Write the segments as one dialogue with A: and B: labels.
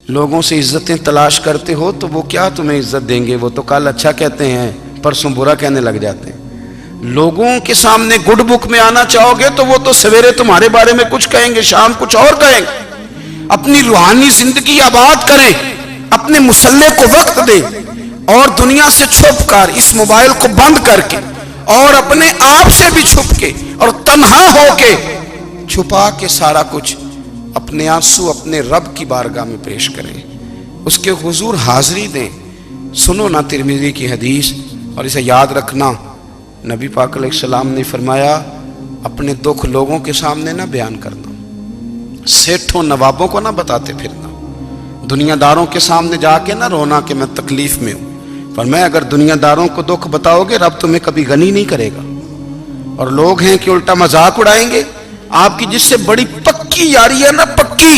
A: لوگوں سے عزتیں تلاش کرتے ہو تو وہ کیا تمہیں عزت دیں گے؟ وہ تو کل اچھا کہتے ہیں، پرسوں برا کہنے لگ جاتے ہیں۔ لوگوں کے سامنے گڈ بک میں آنا چاہو گے تو وہ تو سویرے تمہارے بارے میں کچھ کہیں گے، شام کچھ اور کہیں گے۔ اپنی روحانی زندگی آباد کریں، اپنے مسلح کو وقت دیں، اور دنیا سے چھپ کر اس موبائل کو بند کر کے اور اپنے آپ سے بھی چھپ کے اور تنہا ہو کے چھپا کے سارا کچھ اپنے آنسو اپنے رب کی بارگاہ میں پیش کریں، اس کے حضور حاضری دیں۔ سنو نا ترمذی کی حدیث، اور اسے یاد رکھنا، نبی پاک علیہ السلام نے فرمایا اپنے دکھ لوگوں کے سامنے نہ بیان کرنا، سیٹھوں نوابوں کو نہ بتاتے پھرنا، دنیا داروں کے سامنے جا کے نہ رونا کہ میں تکلیف میں ہوں۔ فرمایا اگر دنیا داروں کو دکھ بتاؤ گے رب تمہیں کبھی غنی نہیں کرے گا۔ اور لوگ ہیں کہ الٹا مذاق اڑائیں گے آپ کی، جس سے بڑی پکی یاری ہے نا، پکی،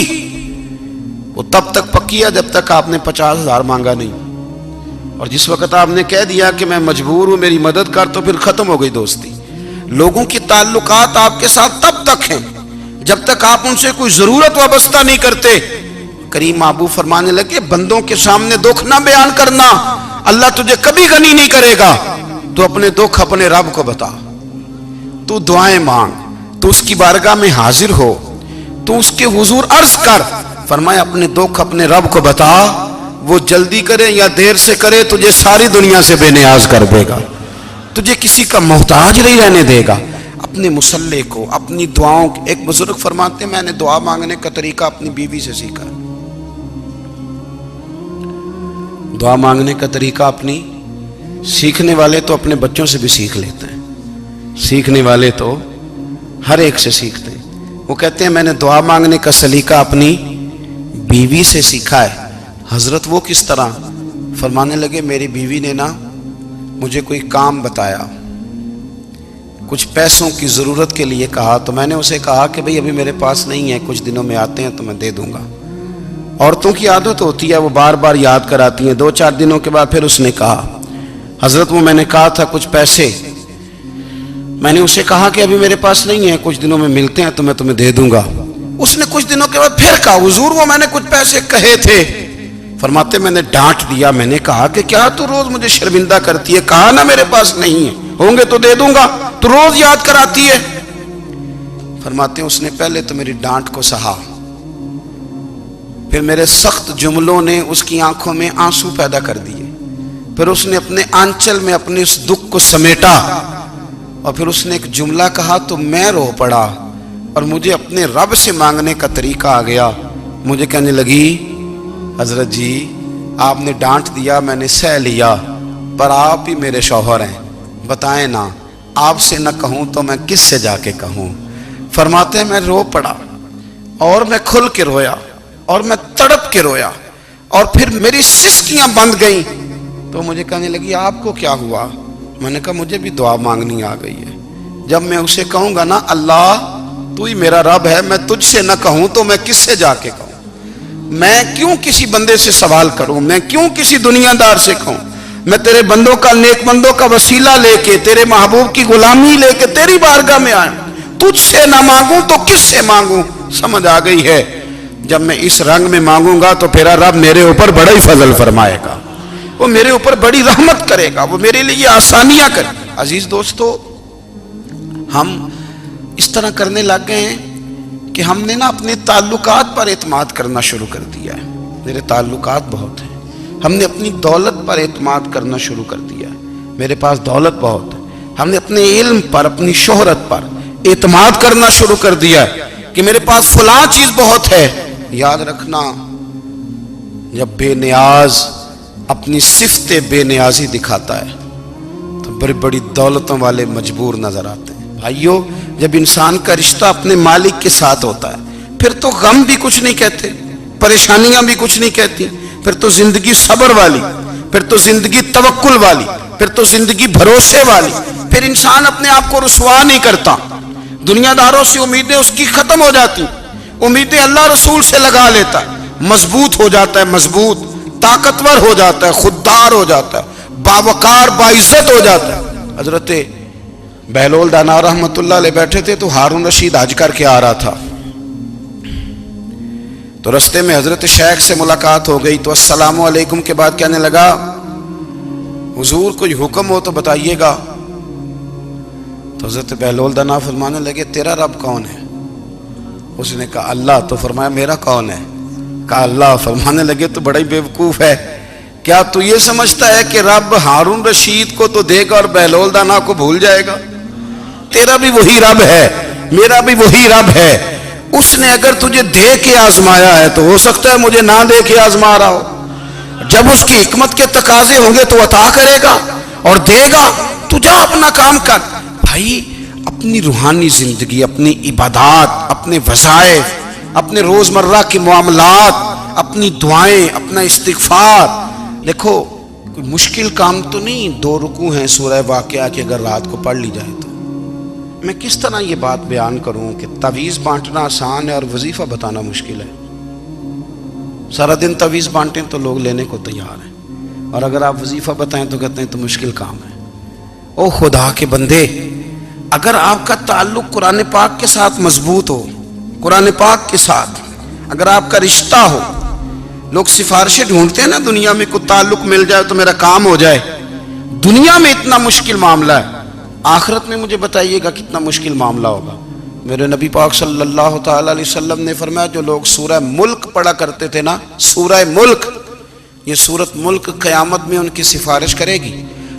A: وہ تب تک پکی ہے جب تک آپ نے 50,000 مانگا نہیں، اور جس وقت آپ نے کہہ دیا کہ میں مجبور ہوں میری مدد کر، تو پھر ختم ہو گئی دوستی۔ لوگوں کی تعلقات آپ کے ساتھ تب تک ہیں جب تک آپ ان سے کوئی ضرورت وابستہ نہیں کرتے۔ کریم محبوب فرمانے لگے بندوں کے سامنے دکھ نہ بیان کرنا، اللہ تجھے کبھی غنی نہیں کرے گا۔ تو اپنے دکھ اپنے رب کو بتا، تو دعائیں مانگ، تو اس کی بارگاہ میں حاضر ہو، تو اس کے حضور عرض کر۔ فرمایا اپنے دکھ اپنے رب کو بتا، وہ جلدی کرے یا دیر سے کرے تجھے ساری دنیا سے بے نیاز کر دے گا، تجھے کسی کا محتاج نہیں رہنے دے گا۔ اپنے مسلح کو، اپنی دعاؤں، ایک بزرگ فرماتے ہیں میں نے دعا مانگنے کا طریقہ اپنی بیوی سے سیکھا، دعا مانگنے کا طریقہ اپنی، سیکھنے والے تو اپنے بچوں سے بھی سیکھ لیتے ہیں، سیکھنے والے تو ہر ایک سے سیکھتے ہیں۔ وہ کہتے ہیں میں نے دعا مانگنے کا سلیقہ اپنی بیوی سے سیکھا ہے۔ حضرت وہ کس طرح؟ فرمانے لگے میری بیوی نے نا مجھے کوئی کام بتایا، کچھ پیسوں کی ضرورت کے لیے کہا، تو میں نے اسے کہا کہ بھئی ابھی میرے پاس نہیں ہے، کچھ دنوں میں آتے ہیں تو میں دے دوں گا۔ عورتوں کی عادت ہوتی ہے وہ بار بار یاد کراتی ہیں، 2-4 دنوں کے بعد پھر اس نے کہا حضرت وہ میں نے کہا تھا کچھ پیسے، میں نے اسے کہا کہ ابھی میرے پاس نہیں ہے، کچھ دنوں میں ملتے ہیں تو میں تمہیں دے دوں گا۔ اس نے کچھ دنوں کے بعد پھر کہا حضور وہ میں نے کچھ پیسے کہے تھے۔ فرماتے میں نے ڈانٹ دیا، میں نے کہا کہ کیا تو روز مجھے شرمندہ کرتی ہے، کہا نا میرے پاس نہیں ہے، ہوں گے تو دے دوں گا، تو روز یاد کراتی ہے۔ فرماتے ہیں اس نے پہلے تو میری ڈانٹ کو سہا، پھر میرے سخت جملوں نے اس کی آنکھوں میں آنسو پیدا کر دیے، پھر اس نے اپنے آنچل میں اپنے اس دکھ کو سمیٹا، اور پھر اس نے ایک جملہ کہا تو میں رو پڑا، اور مجھے اپنے رب سے مانگنے کا طریقہ آ گیا۔ مجھے کہنے لگی حضرت جی آپ نے ڈانٹ دیا میں نے سہ لیا، پر آپ ہی میرے شوہر ہیں، بتائیں نا آپ سے نہ کہوں تو میں کس سے جا کے کہوں۔ فرماتے ہیں میں رو پڑا، اور میں کھل کے رویا، اور میں تڑپ کے رویا، اور پھر میری سسکیاں بند گئیں۔ تو مجھے کہنے لگی آپ کو کیا ہوا؟ میں نے کہا مجھے بھی دعا مانگنی آ گئی ہے، جب میں اسے کہوں گا نا اللہ تو ہی میرا رب ہے، میں تجھ سے نہ کہوں تو میں کس سے جا کے کہوں؟ میں کیوں کسی بندے سے سوال کروں؟ میں کیوں کسی دنیا دار سے کہوں؟ میں تیرے بندوں کا، نیک بندوں کا وسیلہ لے کے، تیرے محبوب کی غلامی لے کے تیری بارگاہ میں آیا، تجھ سے نہ مانگوں تو کس سے مانگوں؟ سمجھ آ گئی ہے؟ جب میں اس رنگ میں مانگوں گا تو پھر رب میرے اوپر بڑا ہی فضل فرمائے گا، وہ میرے اوپر بڑی رحمت کرے گا، وہ میرے لیے آسانیاں کرے گا۔ عزیز دوستو، ہم اس طرح کرنے لگ گئے ہیں کہ ہم نے نا اپنے تعلقات پر اعتماد کرنا شروع کر دیا ہے۔ میرے تعلقات بہت ہیں، ہم نے اپنی دولت پر اعتماد کرنا شروع کر دیا ہے، میرے پاس دولت بہت ہے۔ ہم نے اپنے علم پر، اپنی شہرت پر اعتماد کرنا شروع کر دیا ہے کہ میرے پاس فلاں چیز بہت ہے۔ یاد رکھنا جب بے نیاز اپنی صفت بے نیازی دکھاتا ہے تو بڑی بڑی دولتوں والے مجبور نظر آتے ہیں۔ بھائیو جب انسان کا رشتہ اپنے مالک کے ساتھ ہوتا ہے پھر تو غم بھی کچھ نہیں کہتے، پریشانیاں بھی کچھ نہیں کہتی، پھر تو زندگی صبر والی، پھر تو زندگی توکل والی، پھر تو زندگی بھروسے والی، پھر انسان اپنے آپ کو رسوا نہیں کرتا، دنیا داروں سے امیدیں اس کی ختم ہو جاتی، امیدیں اللہ رسول سے لگا لیتا ہے، مضبوط ہو جاتا ہے، مضبوط، طاقتور ہو جاتا ہے، خوددار ہو جاتا ہے، باوقار باعزت ہو جاتا ہے۔ حضرت بہلول دانا رحمت اللہ علیہ بیٹھے تھے تو ہارون رشید حج کر کے آ رہا تھا، تو رستے میں حضرت شیخ سے ملاقات ہو گئی تو السلام علیکم کے بعد کہنے لگا حضور کوئی حکم ہو تو بتائیے گا. تو حضرت بہلول دانا فرمانے لگے تیرا رب کون ہے؟ اس نے کہا اللہ. تو فرمایا میرا کون ہے؟ کہا اللہ. فرمانے لگے تو بڑا ہی بیوقوف ہے، کیا تو یہ سمجھتا ہے کہ رب ہارون رشید کو تو دے گا اور بہلول دانا کو بھول جائے گا؟ تیرا بھی وہی رب ہے، میرا بھی وہی رب ہے. اس نے اگر تجھے دے کے آزمایا ہے تو ہو سکتا ہے مجھے نہ دے کے آزما رہا ہو. جب اس کی حکمت کے تقاضے ہوں گے تو عطا کرے گا اور دے گا. تو جا اپنا کام کر. بھائی اپنی روحانی زندگی، اپنی عبادات، اپنے وظائف، اپنے روزمرہ کے معاملات، اپنی دعائیں، اپنا استغفار. دیکھو کوئی مشکل کام تو نہیں 2 رکوع ہیں سورہ واقعہ کہ اگر رات کو پڑھ لی جائے تو. میں کس طرح یہ بات بیان کروں کہ تعویذ بانٹنا آسان ہے اور وظیفہ بتانا مشکل ہے. سارا دن تعویذ بانٹیں تو لوگ لینے کو تیار ہیں، اور اگر آپ وظیفہ بتائیں تو کہتے ہیں تو مشکل کام ہے. او خدا کے بندے، اگر آپ کا تعلق قرآن پاک کے ساتھ مضبوط ہو، قرآن پاک کے ساتھ اگر آپ کا رشتہ ہو، لوگ سفارشیں ڈھونڈتے ہیں نا دنیا میں، کوئی تعلق مل جائے تو میرا کام ہو جائے. دنیا میں اتنا مشکل معاملہ ہے، آخرت میں مجھے بتائیے گا کتنا مشکل معاملہ ہوگا. میرے نبی پاک صلی اللہ تعالی علیہ وسلم نے فرمایا جو لوگ سورہ ملک پڑھا کرتے تھے نا، سورہ ملک، یہ سورت ملک قیامت میں ان کی سفارش کرے گی،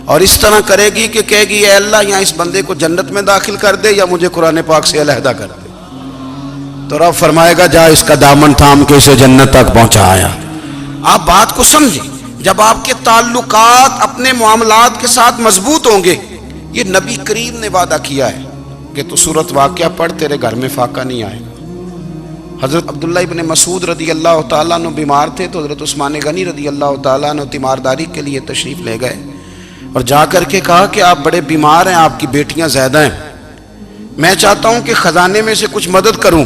A: اور اس طرح کرے گی کہ کہے گی اے اللہ یہاں اس بندے کو جنت میں داخل کر دے یا مجھے قرآن پاک سے علیحدہ کر دے. تو رب فرمائے گا جا اس کا دامن تھام کے اسے جنت تک پہنچایا. آپ بات کو سمجھیں، جب آپ کے تعلقات اپنے معاملات کے ساتھ مضبوط ہوں گے، یہ نبی کریم نے وعدہ کیا ہے کہ تو سورت واقعہ پڑھ تیرے گھر میں فاقہ نہیں آئے گا. حضرت عبداللہ ابن مسعود رضی اللہ تعالیٰ عنہ بیمار تھے تو حضرت عثمان غنی رضی اللہ تعالیٰ عنہ تیمارداری کے لیے تشریف لے گئے اور جا کر کے کہا کہ آپ بڑے بیمار ہیں، آپ کی بیٹیاں زیادہ ہیں، میں چاہتا ہوں کہ خزانے میں سے کچھ مدد کروں.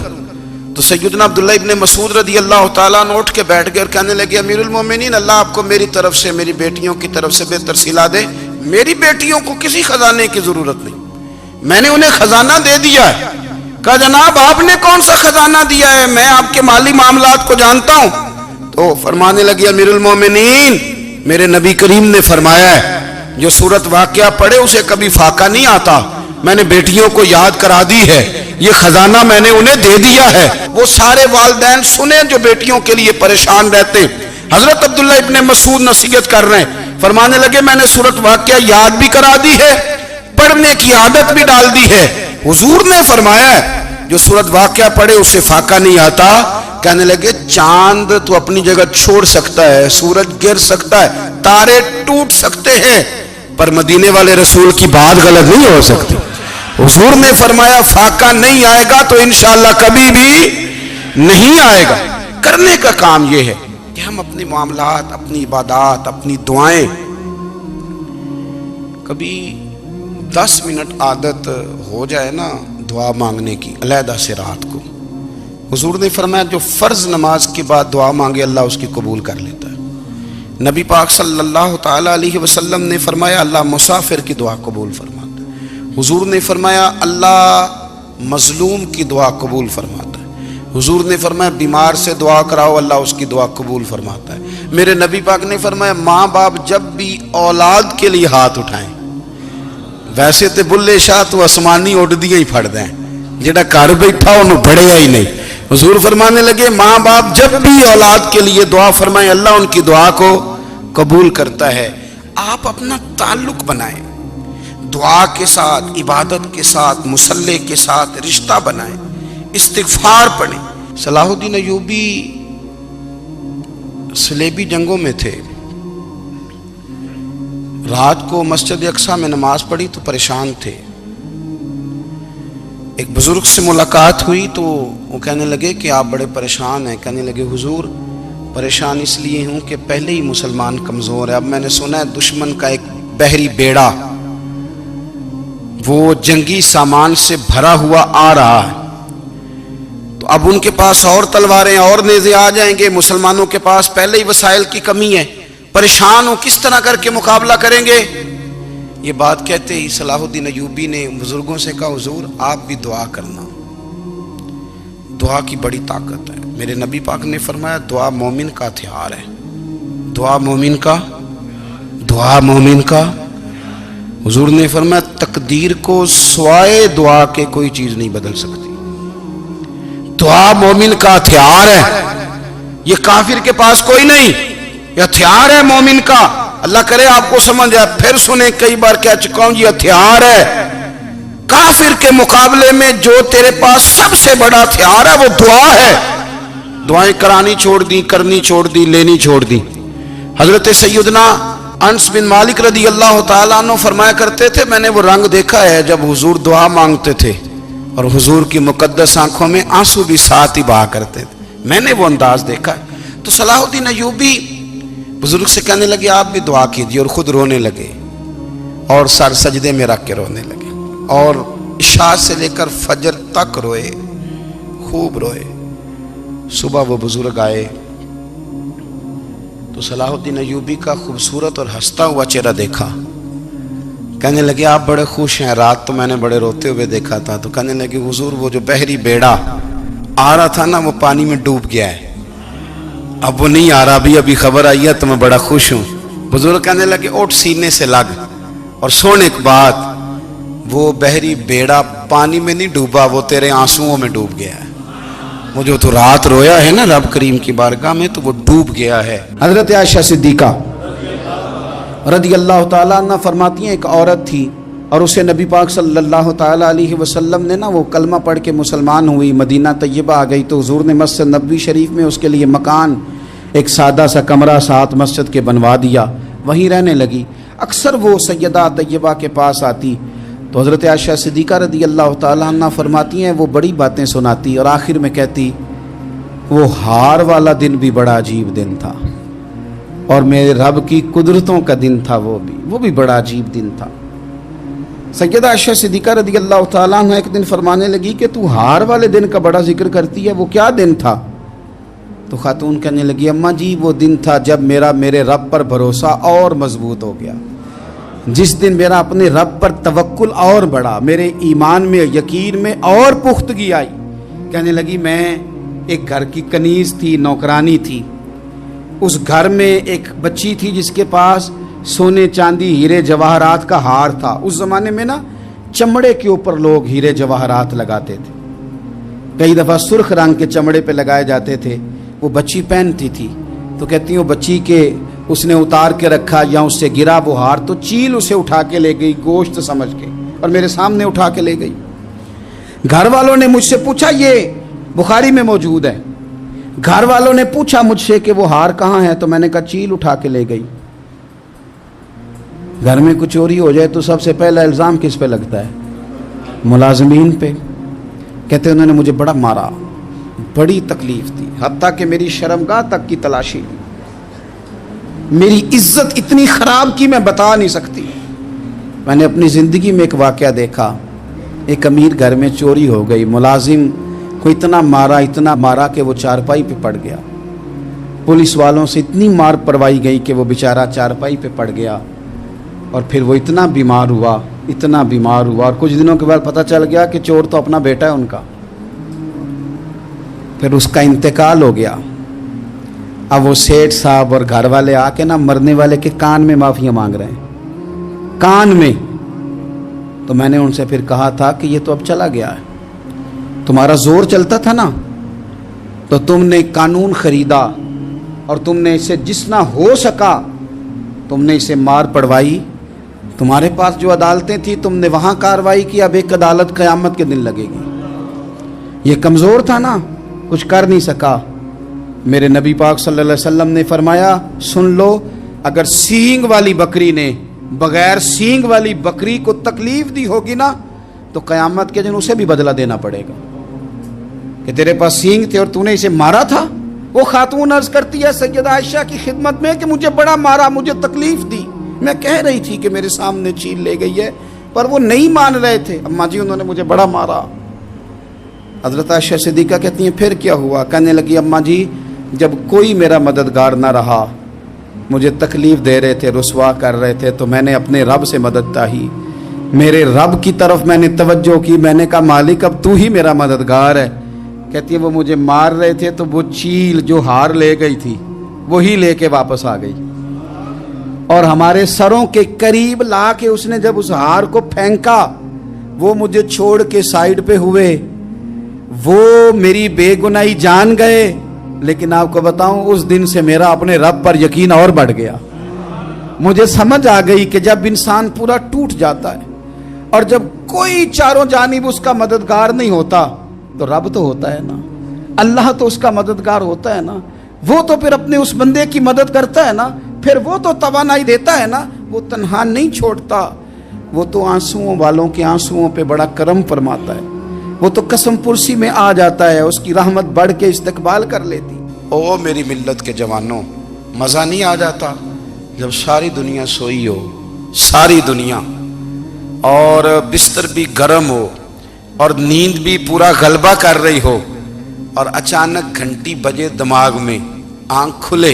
A: تو سیدنا عبداللہ ابن مسعود رضی اللہ تعالیٰ عنہ اٹھ کے بیٹھ گئے اور کہنے لگے امیر المومنین، اللہ آپ کو میری طرف سے، میری بیٹیوں کی طرف سے بہتر صلہ دے. میری بیٹیوں کو کسی خزانے کی ضرورت نہیں، میں نے انہیں خزانہ دے دیا ہے. کہا جناب آپ نے کون سا خزانہ دیا ہے، میں آپ کے مالی معاملات کو جانتا ہوں. تو فرمانے لگے امیر المومنین، میرے نبی کریم نے فرمایا ہے جو سورت واقعہ پڑھے اسے کبھی فاقہ نہیں آتا. میں نے بیٹیوں کو یاد کرا دی ہے، یہ خزانہ میں نے انہیں دے دیا ہے. وہ سارے والدین سنیں جو بیٹیوں کے لیے پریشان رہتے. حضرت عبداللہ ابن مسعود نصیحت کر رہے ہیں، فرمانے لگے میں نے سورت واقعہ یاد بھی کرا دی ہے، پڑھنے کی عادت بھی ڈال دی ہے. حضور نے فرمایا ہے جو سورت واقعہ پڑھے اسے فاقہ نہیں آتا. کہنے لگے چاند تو اپنی جگہ چھوڑ سکتا ہے، سورج گر سکتا ہے، تارے ٹوٹ سکتے ہیں، پر مدینے والے رسول کی بات غلط نہیں ہو سکتی. حضور نے فرمایا فاقہ نہیں آئے گا تو انشاءاللہ کبھی بھی نہیں آئے گا. کرنے کا کام یہ ہے کہ ہم اپنے معاملات، اپنی عبادات، اپنی دعائیں، کبھی 10 منٹ عادت ہو جائے نا دعا مانگنے کی علیحدہ سے رات کو. حضور نے فرمایا جو فرض نماز کے بعد دعا مانگے اللہ اس کی قبول کر لیتا ہے. نبی پاک صلی اللہ تعالی علیہ وسلم نے فرمایا اللہ مسافر کی دعا قبول فرماتا ہے. حضور نے فرمایا اللہ مظلوم کی دعا قبول فرماتا ہے. حضور نے فرمایا بیمار سے دعا کراؤ اللہ اس کی دعا قبول فرماتا ہے. میرے نبی پاک نے فرمایا ماں باپ جب بھی اولاد کے لیے ہاتھ اٹھائیں، ویسے تے بلے شاہ تو آسمانی اڈ دیا ہی پھڑ دیں، جڑا گھر بیٹھا انہوں بڑھیا ہی نہیں. حضور فرمانے لگے ماں باپ جب بھی اولاد کے لیے دعا فرمائیں اللہ ان کی دعا کو قبول کرتا ہے. آپ اپنا تعلق بنائیں دعا کے ساتھ، عبادت کے ساتھ، مصلی کے ساتھ رشتہ بنائیں، استغفار پڑھیں. صلاح الدین ایوبی صلیبی جنگوں میں تھے، رات کو مسجد اقصیٰ میں نماز پڑھی تو پریشان تھے. ایک بزرگ سے ملاقات ہوئی تو وہ کہنے لگے کہ آپ بڑے پریشان ہیں. کہنے لگے حضور پریشان اس لیے ہوں کہ پہلے ہی مسلمان کمزور ہے، اب میں نے سنا ہے دشمن کا ایک بحری بیڑا وہ جنگی سامان سے بھرا ہوا آ رہا ہے، تو اب ان کے پاس اور تلواریں اور نیزے آ جائیں گے، مسلمانوں کے پاس پہلے ہی وسائل کی کمی ہے، پریشان ہو کس طرح کر کے مقابلہ کریں گے. یہ بات کہتے ہی صلاح الدین ایوبی نے بزرگوں سے کہا حضور آپ بھی دعا کرنا، دعا کی بڑی طاقت ہے. میرے نبی پاک نے فرمایا دعا مومن کا ہتھیار ہے، دعا مومن کا، دعا مومن کا۔ حضور نے فرمایا تقدیر کو سوائے دعا کے کوئی چیز نہیں بدل سکتی، دعا مومن کا ہتھیار ہے، یہ کافر کے پاس کوئی نہیں، یہ ہتھیار ہے مومن کا۔ اللہ کرے آپ کو سمجھ آئے، پھر سنیں، کئی بار کہہ چکا ہوں یہ ہتھیار ہے۔ کافر کے مقابلے میں جو تیرے پاس سب سے بڑا ہتھیار ہے وہ دعا ہے۔ دعائیں کرانی چھوڑ دی، کرنی چھوڑ دی، لینی چھوڑ دی۔ حضرت سیدنا انس بن مالک رضی اللہ تعالیٰ عنہ فرمایا کرتے تھے، میں نے وہ رنگ دیکھا ہے جب حضور دعا مانگتے تھے اور حضور کی مقدس آنکھوں میں آنسو بھی ساتھ ہی بہا کرتے تھے، میں نے وہ انداز دیکھا ہے۔ تو صلاح الدین ایوبی بزرگ سے کہنے لگے آپ بھی دعا کیجیے، اور خود رونے لگے اور سر سجدے میں رکھ کے رونے لگے، اور عشاء سے لے کر فجر تک روئے، خوب روئے۔ صبح وہ بزرگ آئے تو صلاح الدین ایوبی کا خوبصورت اور ہنستا ہوا چہرہ دیکھا، کہنے لگے آپ بڑے خوش ہیں، رات تو میں نے بڑے روتے ہوئے دیکھا تھا۔ تو کہنے لگے حضور وہ جو بحری بیڑا آ رہا تھا نا وہ پانی میں ڈوب گیا ہے، اب وہ نہیں آ رہا، ابھی خبر آئی ہے تو میں بڑا خوش ہوں۔ بزرگ کہنے لگے اٹھ سینے سے لگ اور سن ایک بات، وہ بحری بیڑا پانی میں نہیں ڈوبا، وہ تیرے آنسوؤں میں ڈوب گیا ہے۔ وہ جو تو رات رویا ہے نا رب کریم کی بارگاہ میں تو وہ ڈوب گیا ہے۔ حضرت عائشہ صدیقہ رضی اللہ تعالیٰ عنہ فرماتی ہیں ایک عورت تھی اور اسے نبی پاک صلی اللہ تعالیٰ علیہ وسلم نے نا وہ کلمہ پڑھ کے مسلمان ہوئی، مدینہ طیبہ آ گئی تو حضور نے مسجد نبوی شریف میں اس کے لیے مکان، ایک سادہ سا کمرہ ساتھ مسجد کے بنوا دیا، وہیں رہنے لگی۔ اکثر وہ سیدہ طیبہ کے پاس آتی تو حضرت عائشہ صدیقہ رضی اللہ تعالیٰ عنہ فرماتی ہیں وہ بڑی باتیں سناتی اور آخر میں کہتی وہ ہار والا دن بھی بڑا عجیب دن تھا اور میرے رب کی قدرتوں کا دن تھا، وہ بھی بڑا عجیب دن تھا۔ سیدہ عائشہ صدیقہ رضی اللہ تعالیٰ عنہ ایک دن فرمانے لگی کہ تو ہار والے دن کا بڑا ذکر کرتی ہے، وہ کیا دن تھا؟ تو خاتون کہنے لگی اماں جی وہ دن تھا جب میرے رب پر بھروسہ اور مضبوط ہو گیا، جس دن میرا اپنے رب پر توکل اور بڑھا، میرے ایمان میں یقین میں اور پختگی آئی۔ کہنے لگی میں ایک گھر کی کنیز تھی، نوکرانی تھی، اس گھر میں ایک بچی تھی جس کے پاس سونے چاندی ہیرے جواہرات کا ہار تھا۔ اس زمانے میں نا چمڑے کے اوپر لوگ ہیرے جواہرات لگاتے تھے، کئی دفعہ سرخ رنگ کے چمڑے پہ لگائے جاتے تھے، وہ بچی پہنتی تھی۔ تو کہتی ہیں وہ بچی کے اس نے اتار کے رکھا یا اس سے گرا وہ ہار تو چیل اسے اٹھا کے لے گئی گوشت سمجھ کے اور میرے سامنے اٹھا کے لے گئی۔ گھر والوں نے مجھ سے پوچھا، یہ بخاری میں موجود ہے، گھر والوں نے پوچھا مجھ سے کہ وہ ہار کہاں ہے تو میں نے کہا چیل اٹھا کے لے گئی۔ گھر میں کچھ چوری ہو جائے تو سب سے پہلا الزام کس پہ لگتا ہے؟ ملازمین پہ۔ کہتے انہوں نے مجھے بڑا مارا، بڑی تکلیف تھی، حتیٰ کہ میری شرمگاہ تک کی تلاشی لی، میری عزت اتنی خراب کی میں بتا نہیں سکتی۔ میں نے اپنی زندگی میں ایک واقعہ دیکھا، ایک امیر گھر میں چوری ہو گئی، ملازم کو اتنا مارا کہ وہ چارپائی پہ پڑ گیا، پولیس والوں سے اتنی مار پروائی گئی کہ وہ بیچارہ چارپائی پہ پڑ گیا، اور پھر وہ اتنا بیمار ہوا اور کچھ دنوں کے بعد پتہ چل گیا کہ چور تو اپنا بیٹا ہے ان کا، پھر اس کا انتقال ہو گیا۔ اب وہ سیٹھ صاحب اور گھر والے آ کے نا مرنے والے کے کان میں معافیاں مانگ رہے ہیں، کان میں۔ تو میں نے ان سے پھر کہا تھا کہ یہ تو اب چلا گیا ہے، تمہارا زور چلتا تھا نا تو تم نے قانون خریدا اور تم نے اسے جتنا ہو سکا تم نے اسے مار پڑوائی، تمہارے پاس جو عدالتیں تھیں تم نے وہاں کارروائی کی، اب ایک عدالت قیامت کے دن لگے گی۔ یہ کمزور تھا نا، کچھ کر نہیں سکا۔ میرے نبی پاک صلی اللہ علیہ وسلم نے فرمایا سن لو، اگر سینگ والی بکری نے بغیر سینگ والی بکری کو تکلیف دی ہوگی نا تو قیامت کے دن اسے بھی بدلہ دینا پڑے گا کہ تیرے پاس سینگ تھے اور تو نے اسے مارا تھا۔ وہ خاتون عرض کرتی ہے سیدہ عائشہ کی خدمت میں کہ مجھے بڑا مارا، مجھے تکلیف دی، میں کہہ رہی تھی کہ میرے سامنے چیل لے گئی ہے پر وہ نہیں مان رہے تھے، اماں جی انہوں نے مجھے بڑا مارا۔ حضرت عائشہ صدیقہ کہتی ہیں پھر کیا ہوا؟ کہنے لگی اماں جی جب کوئی میرا مددگار نہ رہا، مجھے تکلیف دے رہے تھے، رسوا کر رہے تھے، تو میں نے اپنے رب سے مدد چاہی، میرے رب کی طرف میں نے توجہ کی، میں نے کہا مالک اب تو ہی میرا مددگار ہے، कहती है वो मुझे मार रहे थे तो वो चील जो हार ले गई थी वही लेके वापस आ गई, और हमारे सरों के करीब ला के उसने जब उस हार को फेंका, वो मुझे छोड़ के साइड पे हुए, वो मेरी बेगुनाही जान गए। लेकिन आपको बताऊं, उस दिन से मेरा अपने रब पर यकीन और बढ़ गया। मुझे समझ आ गई कि जब इंसान पूरा टूट जाता है और जब कोई चारों जानिब उसका मददगार नहीं होता, तो रब तो होता है ना, अल्लाह तो उसका मददगार होता है ना, वो तो फिर अपने उस बंदे की मदद करता है ना, फिर वो तो तवानाई देता है ना, वो तन्हा नहीं छोड़ता, वो तो आंसुओं वालों के आंसुओं पे बड़ा करम फरमाता है, वो तो कसम पुरसी में आ जाता है, उसकी रहमत बढ़ के इस्तकबाल कर लेती। ओ मेरी मिल्लत के जवानों, मज़ा नहीं आ जाता जब सारी दुनिया सोई हो, सारी दुनिया, और बिस्तर भी गर्म हो और नींद भी पूरा गलबा कर रही हो, और अचानक घंटी बजे दिमाग में, आंख खुले,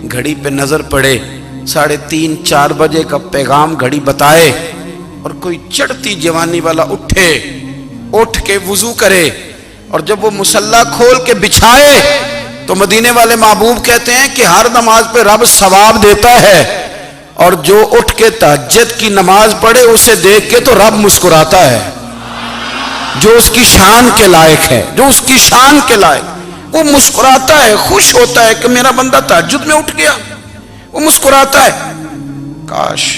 A: घड़ी पे नजर पड़े, 3:30-4 बजे का पैगाम घड़ी बताए, और कोई चढ़ती जवानी वाला उठ के वुजू करे, और जब वो मुसल्ला खोल के बिछाए तो मदीने वाले महबूब कहते हैं कि हर नमाज पे रब सवाब देता है, और जो उठ के तहज्जुद की नमाज पढ़े उसे देख के तो रब मुस्कुराता है, जो उसकी शान के लायक है, जो उसकी शान के लायक, वो मुस्कुराता है, खुश होता है कि मेरा बंदा तहज्जुद में उठ गया, वो मुस्कुराता है। काश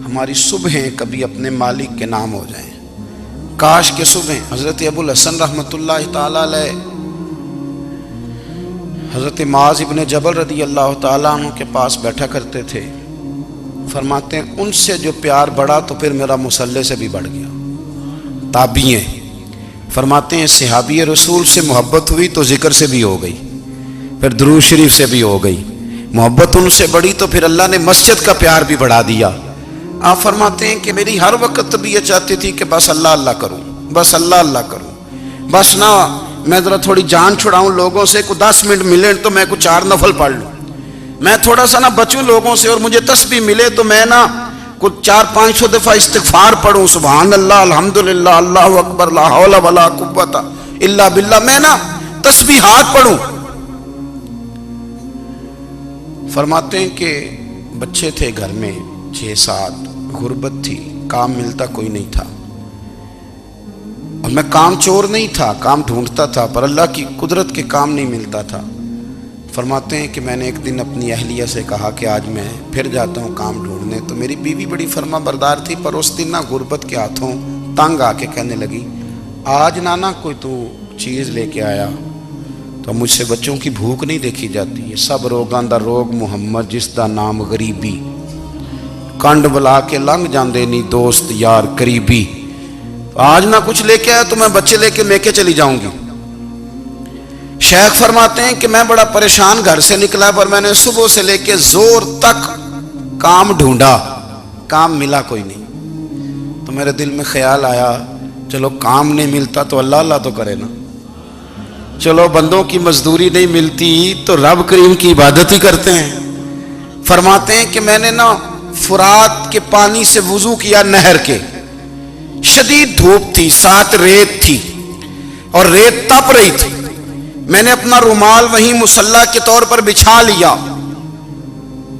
A: हमारी सुबहें कभी अपने मालिक के नाम हो जाएं, काश के सुबह। हजरत अबुल हसन रहमतुल्लाह ताला अलैह हजरत माज इब्ने जबल रदी अल्लाह ताला अन्हु के पास बैठा करते थे। फरमाते हैं उनसे जो प्यार बढ़ा तो फिर मेरा मुसल्ले से भी बढ़ गया। ताबीएं फरमाते हैं सहाबी रसूल से मोहब्बत हुई तो जिक्र से भी हो गई, फिर दुरूद शरीफ से भी हो गई, मोहब्बत उनसे बढ़ी तो फिर अल्लाह ने मस्जिद का प्यार भी बढ़ा दिया। आप फरमाते हैं कि मेरी हर वक्त तबीयत चाहती थी कि बस अल्लाह अल्लाह करूं, बस अल्लाह अल्लाह करूं, बस ना मैं जरा थोड़ी जान छुड़ाऊं लोगों से, को 10 मिनट मिले तो मैं कुछ 4 नफल पढ़ लूं, मैं थोड़ा सा ना बचूं लोगों से, और मुझे तस्बीह मिले तो मैं ना कुछ 400-500 दफा इस्तिगफार पढ़ूं, सुभान अल्लाह, अल्हम्दुलिल्लाह, अल्लाहु अकबर, ला हौला वला कुव्वता इल्ला बिल्लाह, मैं ना तस्बीहात पढ़ूं। फरमाते हैं कि बच्चे थे घर में 6-7, गुर्बत थी, काम मिलता कोई नहीं था, और मैं काम चोर नहीं था, काम ढूंढता था, पर अल्लाह की कुदरत के काम नहीं मिलता था। फरमाते हैं कि मैंने एक दिन अपनी अहलिया से कहा कि आज मैं फिर जाता हूँ काम ढूंढने, तो मेरी बीवी बड़ी फर्मा बरदार थी, पर उस दिन ना गुर्बत के हाथों तंग आके कहने लगी, आज नाना कोई तू चीज़ लेके आया, तो मुझसे बच्चों की भूख नहीं देखी जाती है, सब रोगां दा रोग मुहम्मद जिसदा नाम गरीबी, कंड बुला के लंघ जाते नहीं दोस्त यार करीबी, आज ना कुछ लेके आया तो मैं बच्चे लेके मेके चली जाऊंगी। शेख फरमाते हैं कि मैं बड़ा परेशान घर से निकला, पर मैंने सुबह से लेके जोर तक काम ढूंढा, काम मिला कोई नहीं, तो मेरे दिल में ख्याल आया चलो काम नहीं मिलता तो अल्लाह अल्लाह तो करे ना, चलो बंदों की मजदूरी नहीं मिलती तो रब करीम की इबादत ही करते हैं। फरमाते हैं कि मैंने ना फुरात के पानी से वुजू किया, नहर के, शदीद धूप थी, साथ रेत थी और रेत तप रही थी, मैंने अपना रुमाल वहीं मुसल्ला के तौर पर बिछा लिया,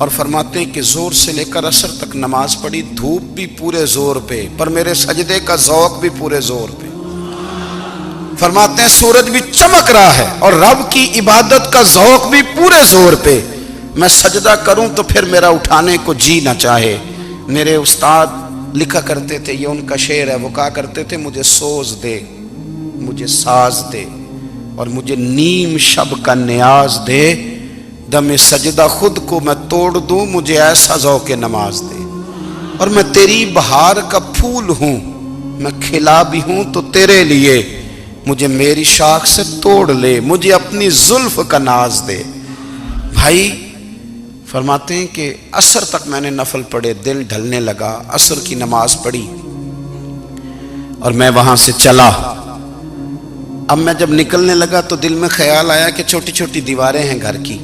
A: और फरमाते हैं कि जोर से लेकर असर तक नमाज पढ़ी, धूप भी पूरे जोर पे, पर मेरे सजदे का ज़ौक़ भी पूरे जोर पे। फरमाते हैं सूरज भी चमक रहा है और रब की इबादत का ज़ौक़ भी पूरे जोर पे, मैं सजदा करूं तो फिर मेरा उठाने को जी ना चाहे। मेरे उस्ताद लिखा करते थे, ये उनका शेर है, वो कहा करते थे मुझे सोज दे, मुझे साज दे, और मुझे नीम शब का न्याज दे, दमे सजदा खुद को मैं तोड़ दूं, मुझे ऐसा ज़ौक़ नमाज दे। और मैं तेरी बहार का फूल हूं, मैं खिला भी हूं तो तेरे लिए, मुझे मेरी शाख से तोड़ ले, मुझे अपनी जुल्फ का नाज दे। भाई फरमाते हैं कि असर तक मैंने नफल पढ़े, दिल ढलने लगा, असर की नमाज पढ़ी और मैं वहां से चला। अब मैं जब निकलने लगा तो दिल में ख्याल आया कि छोटी छोटी दीवारें हैं घर की,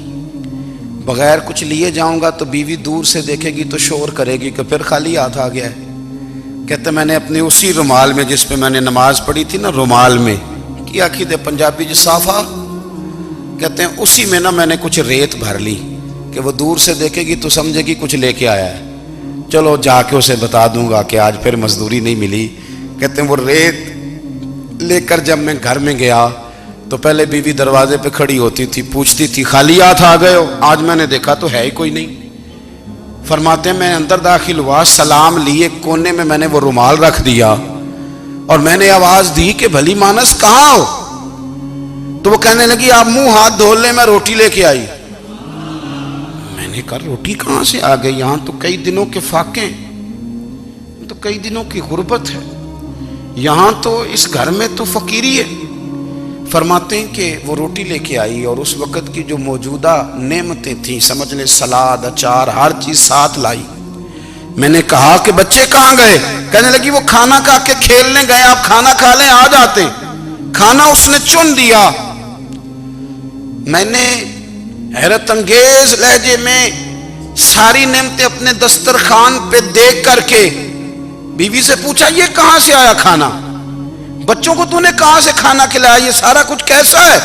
A: बगैर कुछ लिए जाऊंगा तो बीवी दूर से देखेगी तो शोर करेगी कि फिर खाली हाथ आ गया है। कहते मैंने अपने उसी रुमाल में जिस पे मैंने नमाज पढ़ी थी ना, रुमाल में की आखी दे पंजाबी च साफा कहते हैं। उसी में ना मैंने कुछ रेत भर ली कि वो दूर से देखेगी तो समझेगी कुछ लेके आया है, चलो जाके उसे बता दूंगा कि आज फिर मजदूरी नहीं मिली। कहते हैं वो रेत लेकर जब मैं घर में गया तो पहले बीवी दरवाजे पे खड़ी होती थी, पूछती थी खाली हाथ आ गए हो? आज मैंने देखा तो है ही कोई नहीं। फरमाते हैं मैं अंदर दाखिल हुआ, सलाम लिए, कोने में मैंने वो रुमाल रख दिया और मैंने आवाज दी कि भली मानस कहाँ हो? तो वो कहने लगी आप मुंह हाथ धो ले, मैं रोटी लेके आई। मैंने कहा रोटी कहां से आ गई? यहां तो कई दिनों के फाके, तो कई दिनों की गुर्बत है, यहां तो इस घर में तो फकीरी है। फरमाते हैं कि वो रोटी लेके आई और उस वक़्त की जो मौजूदा नेमतें थी, समझ ले सलाद अचार हर चीज साथ लाई। मैंने कहा कि बच्चे कहाँ गए? कहने लगी वो खाना खा के खेलने गए, आप खाना खा लें आ जाते। खाना उसने चुन दिया। मैंने हैरत अंगेज लहजे में सारी नेमतें अपने दस्तरखान पे देख करके बीवी से पूछा ये कहां से आया खाना? बच्चों को तूने कहां से खाना खिलाया? ये सारा कुछ कैसा है?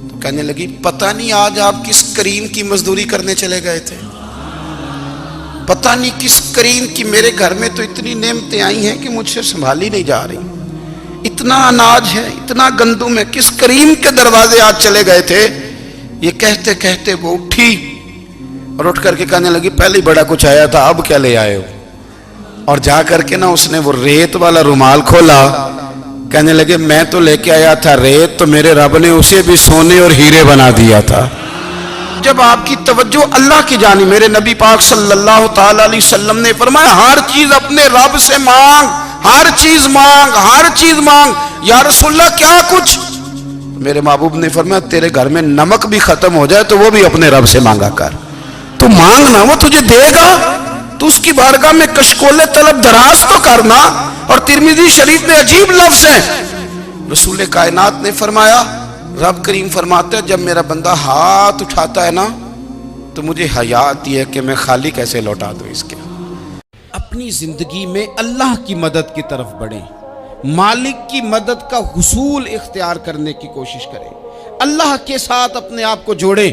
A: तो कहने लगी पता नहीं आज आप किस करीम की मजदूरी करने चले गए थे, पता नहीं किस करीम की। मेरे घर में तो इतनी नेमतें आई हैं कि मुझसे संभाली नहीं जा रही, इतना अनाज है, इतना गंदुम है, किस करीम के दरवाजे आज चले गए थे? ये कहते कहते वो उठी और उठ करके कहने लगी पहले बड़ा कुछ आया था, अब क्या ले आए हो? और जा करके ना उसने वो रेत वाला रुमाल खोला। कहने लगे मैं तो लेके आया था रेत, तो मेरे रब ने उसे भी सोने और हीरे बना दिया था। जब आपकी तवज्जो अल्लाह की जानी, मेरे नबी पाक सल्लल्लाहु ताला अलैहि वसल्लम ने फरमाया हर चीज अपने रब से मांग, हर चीज मांग, हर चीज मांग। या रसूलल्लाह क्या कुछ? मेरे महबूब ने फरमाया तेरे घर में नमक भी खत्म हो जाए तो वो भी अपने रब से मांगा कर। तू मांगना, वो तुझे देगा। तो उसकी बारगाह में कशकोले तलब दराज तो करना। और तिरमिजी शरीफ में अजीब लफ्ज है, रसूल कायनात ने फरमाया, रब करीम फरमाता है जब मेरा बंदा हाथ उठाता है ना तो मुझे हया आती है कि मैं खाली कैसे लौटा दूं इसके। अपनी जिंदगी में अल्लाह की मदद की तरफ बढ़े, मालिक की मदद का हुसूल इख्तियार करने की कोशिश करें, अल्लाह के साथ अपने आप को जोड़े।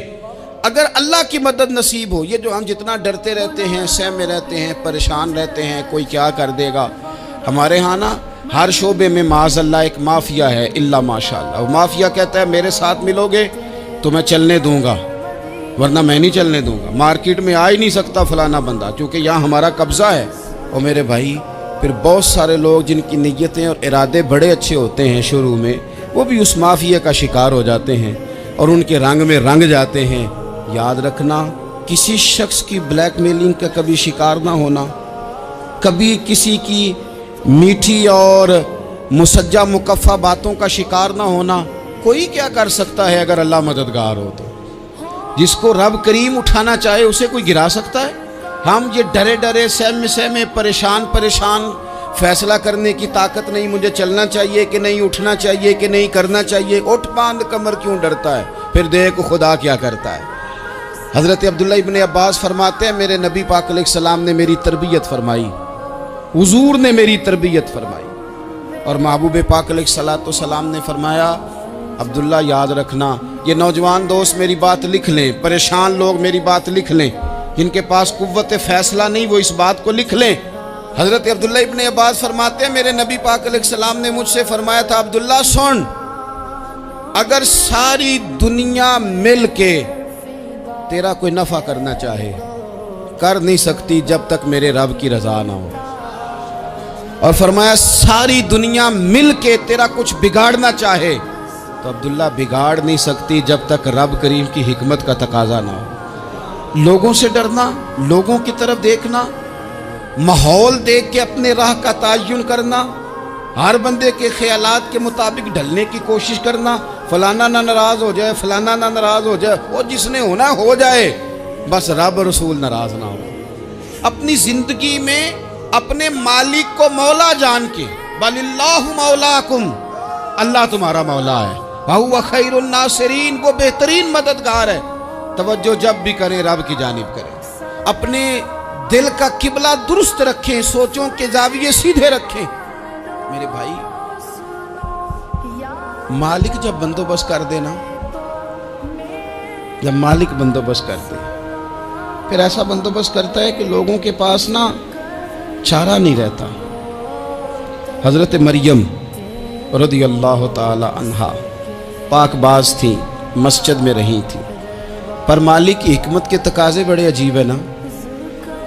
A: अगर अल्लाह की मदद नसीब हो, ये जो हम जितना डरते रहते हैं, सहमे रहते हैं, परेशान रहते हैं कोई क्या कर देगा, हमारे यहाँ ना हर शोबे में माज़अल्लाह एक माफिया है, इल्ला माशाअल्लाह। वो माफिया कहता है मेरे साथ मिलोगे तो मैं चलने दूंगा, वरना मैं नहीं चलने दूंगा। मार्केट में आ ही नहीं सकता फलाना बंदा, क्योंकि यहाँ हमारा कब्जा है। और मेरे भाई फिर बहुत सारे लोग जिनकी नीयतें और इरादे बड़े अच्छे होते हैं शुरू में, वो भी उस माफिया का शिकार हो जाते हैं और उनके रंग में रंग जाते हैं। याद रखना, किसी शख्स की ब्लैकमेलिंग का कभी शिकार ना होना, कभी किसी की मीठी और मुसज्जा मुकफ़ा बातों का शिकार ना होना। कोई क्या कर सकता है अगर अल्लाह मददगार हो तो? जिसको रब करीम उठाना चाहे उसे कोई गिरा सकता है? हम ये डरे डरे सहमे सहमे परेशान परेशान फैसला करने की ताकत नहीं, मुझे चलना चाहिए कि नहीं, उठना चाहिए कि नहीं, करना चाहिए। उठ बांध कमर क्यों डरता है? फिर देख खुदा क्या करता है। हज़रत अब्दुल्ला इब्न अब्बास फरमाते हैं मेरे नबी पाक अलैहिस्सलाम ने मेरी तरबियत फरमाई, हुजूर ने मेरी तरबियत फरमाई। और महबूब पाक अलैहिस्सलाम ने फरमाया अब्दुल्ला याद रखना, ये नौजवान दोस्त मेरी बात लिख लें, परेशान लोग मेरी बात लिख लें, जिनके पास कुव्वत फैसला नहीं वो इस बात को लिख लें। हज़रत अब्दुल्ला इब्न अब्बास फरमाते हैं मेरे नबी पाक अलैहिस्सलाम ने मुझसे फरमाया था अब्दुल्ला सुन, अगर सारी दुनिया मिल के तेरा कोई नफ़ा करना चाहे, कर नहीं सकती जब तक मेरे रब की रज़ा ना हो। और फरमाया सारी दुनिया मिल के तेरा कुछ बिगाड़ना चाहे तो अब्दुल्ला बिगाड़ नहीं सकती जब तक रब करीम की हिकमत का तकाजा ना हो। लोगों से डरना, लोगों की तरफ देखना, माहौल देख के अपने राह का तयन करना, हर बंदे के ख्यालात के मुताबिक ढलने की कोशिश करना, फलाना ना नाराज हो जाए, फलाना ना नाराज हो जाए, वो जिसने होना हो जाए, बस रब रसूल नाराज ना हो। अपनी जिंदगी में अपने मालिक को मौला जान के, बलिल्लाहु मौलाकुम, अल्लाह तुम्हारा मौला है, वहुवा खैरुन नासिरीन, वो बेहतरीन मददगार है। तवज्जो जब भी करें रब की जानिब करें, अपने दिल का किबला दुरुस्त रखें, सोचों के जाविये सीधे रखें। मेरे भाई मालिक जब बंदोबस्त कर देना, जब मालिक बंदोबस्त कर दे, फिर ऐसा बंदोबस्त करता है कि लोगों के पास ना चारा नहीं रहता। हज़रत मरियम रज़ियल्लाहु ताला अन्हा पाकबाज थी, मस्जिद में रही थी, पर मालिक की हिकमत के तकाजे बड़े अजीब है ना।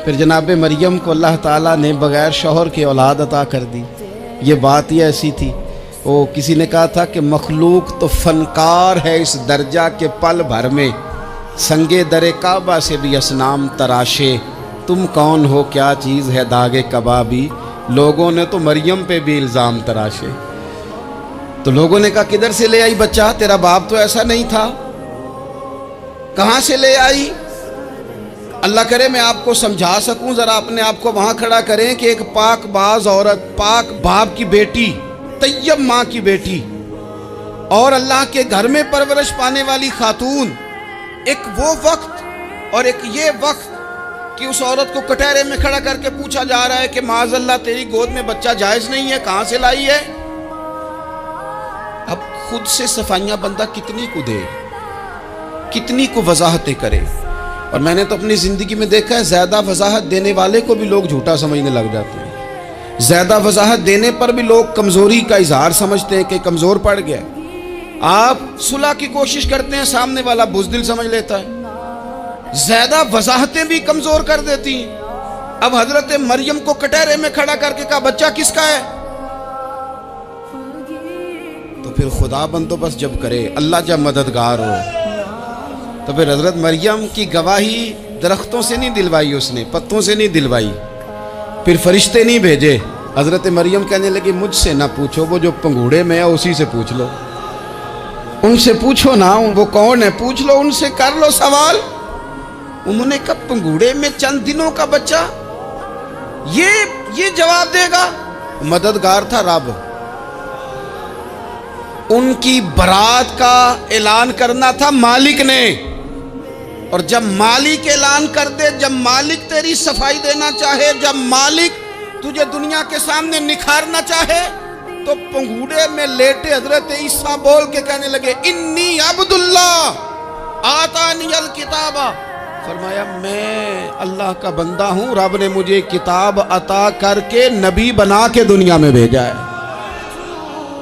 A: फिर जनाब मरियम को अल्लाह ताला ने बग़ैर शौहर के औलाद अता कर दी। ये बात ही ऐसी थी, वो किसी ने कहा था कि मखलूक तो फनकार है इस दर्जा के पल भर में संगे दरे काबा से भी असनाम तराशे, तुम कौन हो क्या चीज़ है दागे कबाबी। लोगों ने तो मरियम पे भी इल्ज़ाम तराशे। तो लोगों ने कहा किधर से ले आई बच्चा, तेरा बाप तो ऐसा नहीं था, कहाँ से ले आई। अल्लाह करे मैं आपको समझा सकूं, ज़रा अपने आप को वहाँ खड़ा करें कि एक पाक बाज औरत, पाक बाप की बेटी, तैयब माँ की बेटी और अल्लाह के घर में परवरिश पाने वाली खातून, एक वो वक्त और एक ये वक्त कि उस औरत को कटहरे में खड़ा करके पूछा जा रहा है कि माज़अल्लाह तेरी गोद में बच्चा जायज़ नहीं है, कहाँ से लाई है। अब खुद से सफाइयाँ बंदा कितनी को दे, कितनी को वजाहतें करे। और मैंने तो अपनी ज़िंदगी में देखा है, ज़्यादा वजाहत देने वाले को भी लोग झूठा समझने लग जाते हैं। ज़्यादा वजाहत देने पर भी लोग कमज़ोरी का इजहार समझते हैं कि कमज़ोर पड़ गया। आप सुलह की कोशिश करते हैं, सामने वाला बुज़दिल समझ लेता है। ज़्यादा वजाहतें भी कमज़ोर कर देती हैं। अब हज़रत मरियम को कटहरे में खड़ा करके कहा बच्चा किसका है, तो फिर खुदा बंदोबस्त जब करे, अल्लाह जब मददगार हो, तो फिर हज़रत मरियम की गवाही दरख्तों से नहीं दिलवाई, उसने पत्तों से नहीं दिलवाई, फिर फरिश्ते नहीं भेजे। हज़रत मरियम कहने लगी मुझसे ना पूछो, वो जो पंगूड़े में है उसी से पूछ लो, उनसे पूछो ना, वो कौन है पूछ लो, उनसे कर लो सवाल। उन्होंने कहा पंगूड़े में चंद दिनों का बच्चा, ये जवाब देगा। मददगार था रब, उनकी बरात का ऐलान करना था मालिक ने। और जब मालिक ऐलान कर दे, जब मालिक तेरी सफाई देना चाहे, जब मालिक तुझे दुनिया के सामने निखारना चाहे, तो पंगूड़े में लेटे हजरत ईसा बोल के कहने लगे इन्नी अब्दुल्लाह आतानियल किताबा, फरमाया मैं अल्लाह का बंदा हूँ, रब ने मुझे किताब अता करके नबी बना के दुनिया में भेजा है।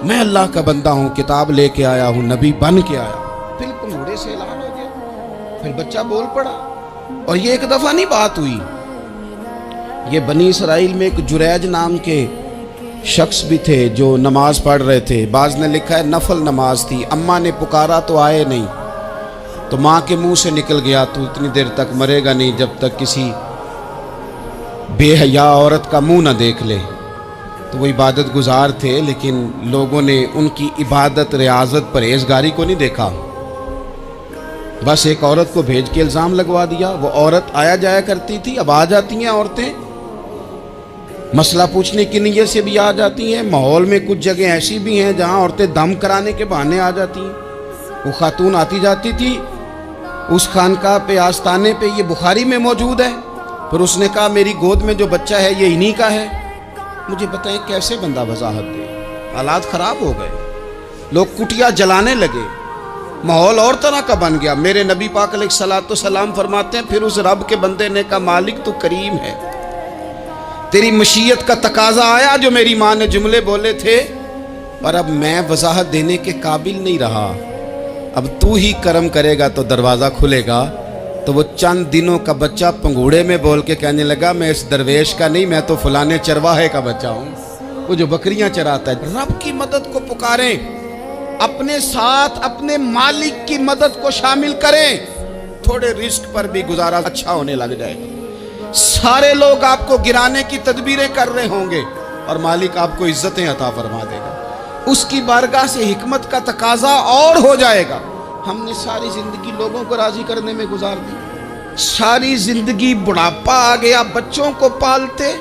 A: मैं अल्लाह का बंदा हूँ, किताब लेके आया हूँ, नबी बन के आया। फिर पंगूड़े से ऐलान हो गया, फिर बच्चा बोल पड़ा। और ये एक दफ़ा नहीं बात हुई, ये बनी इसराइल में एक जुरैज नाम के शख्स भी थे जो नमाज पढ़ रहे थे। बाज ने लिखा है नफल नमाज थी, अम्मा ने पुकारा तो आए नहीं, तो माँ के मुंह से निकल गया तू इतनी देर तक मरेगा नहीं जब तक किसी बेहया औरत का मुंह ना देख ले। तो वो इबादत गुजार थे, लेकिन लोगों ने उनकी इबादत, रियाजत, परहेजगारी को नहीं देखा। बस एक औरत को भेज के इल्ज़ाम लगवा दिया। वो औरत आया जाया करती थी, अब आ जाती हैं औरतें, मसला पूछने की नीयत से भी आ जाती हैं। माहौल में कुछ जगह ऐसी भी हैं जहां औरतें दम कराने के बहाने आ जाती हैं। वो खातून आती जाती थी उस खानका पे, आस्ताने पे, ये बुखारी में मौजूद है। फिर उसने कहा मेरी गोद में जो बच्चा है ये इन्हीं का है। मुझे बताएं कैसे बंदा वजाहत दे। हालात ख़राब हो गए, लोग कुटिया जलाने लगे, माहौल और तरह का बन गया। मेरे नबी पाक अलैहिस्सलातु सलाम फरमाते हैं फिर उस रब के बंदे ने कहा मालिक तो करीम है, तेरी मशीयत का तकाजा आया जो मेरी माँ ने जुमले बोले थे, पर अब मैं वजाहत देने के काबिल नहीं रहा। अब तू ही करम करेगा तो दरवाज़ा खुलेगा। तो वो चंद दिनों का बच्चा पंगूड़े में बोल के कहने लगा मैं इस दरवेश का नहीं, मैं तो फलाने चरवाहे का बच्चा हूँ, वो जो बकरियां चराता है। रब की मदद को पुकारें, अपने साथ अपने मालिक की मदद को शामिल करें, थोड़े रिस्क पर भी गुजारा अच्छा होने लग जाएगा। सारे लोग आपको गिराने की तदबीरें कर रहे होंगे और मालिक आपको इज्जतें अता फरमा देगा। उसकी बारगाह से हिकमत का तकाजा और हो जाएगा। हमने सारी जिंदगी लोगों को राजी करने में गुजार दी, सारी जिंदगी बुढ़ापा आ गया बच्चों को पालते,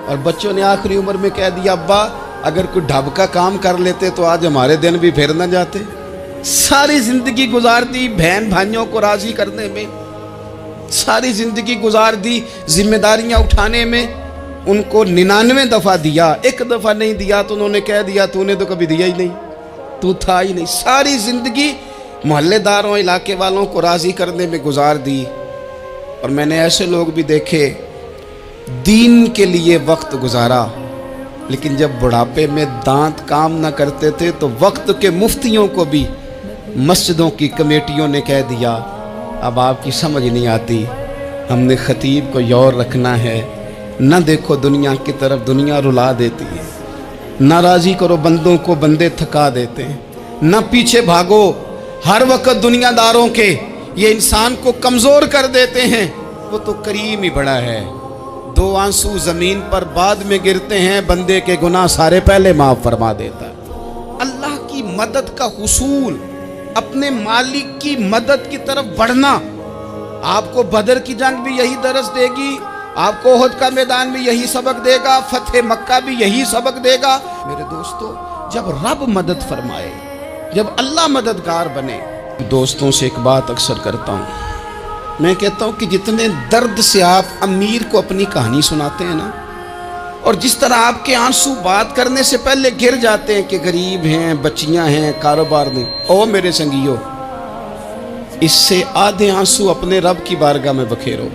A: और बच्चों ने आखिरी उम्र में कह दिया अब्बा अगर कोई ढब का काम कर लेते तो आज हमारे दिन भी फिर न जाते। सारी जिंदगी गुजार दी बहन भाइयों को राजी करने में, सारी जिंदगी गुजार दी जिम्मेदारियां उठाने में। उनको 99 दफ़ा दिया, एक दफ़ा नहीं दिया तो उन्होंने कह दिया तूने तो कभी दिया ही नहीं। तू था ही नहीं। सारी जिंदगी मोहल्लेदारों, इलाके वालों को राजी करने में गुजार दी। और मैंने ऐसे लोग भी देखे, दीन के लिए वक्त गुजारा, लेकिन जब बुढ़ापे में दांत काम ना करते थे तो वक्त के मुफ्तियों को भी मस्जिदों की कमेटियों ने कह दिया अब आपकी समझ नहीं आती, हमने खतीब को यौर रखना है, न देखो दुनिया की तरफ, दुनिया रुला देती है, न राजी करो बंदों को, बंदे थका देते हैं, न पीछे भागो हर वक्त दुनियादारों के, ये इंसान को कमज़ोर कर देते हैं। वो तो करीम ही बड़ा है, 2 आंसू ज़मीन पर बाद में गिरते हैं, बंदे के गुनाह सारे पहले माफ़ फरमा देता है। अल्लाह की मदद का हुसूल, अपने मालिक की मदद की तरफ बढ़ना, आपको बदर की जंग भी यही दरस देगी, आपको ओहद का मैदान भी यही सबक देगा, फतेह मक्का भी यही सबक देगा। मेरे दोस्तों, जब रब मदद फरमाए, जब अल्लाह मददगार बने, दोस्तों से एक बात अक्सर करता हूँ, मैं कहता हूँ कि जितने दर्द से आप अमीर को अपनी कहानी सुनाते हैं ना, और जिस तरह आपके आंसू बात करने से पहले गिर जाते हैं कि गरीब हैं, बच्चियां हैं, कारोबार नहीं, ओ मेरे संगियो, इससे आधे आंसू अपने रब की बारगाह में बखेरो,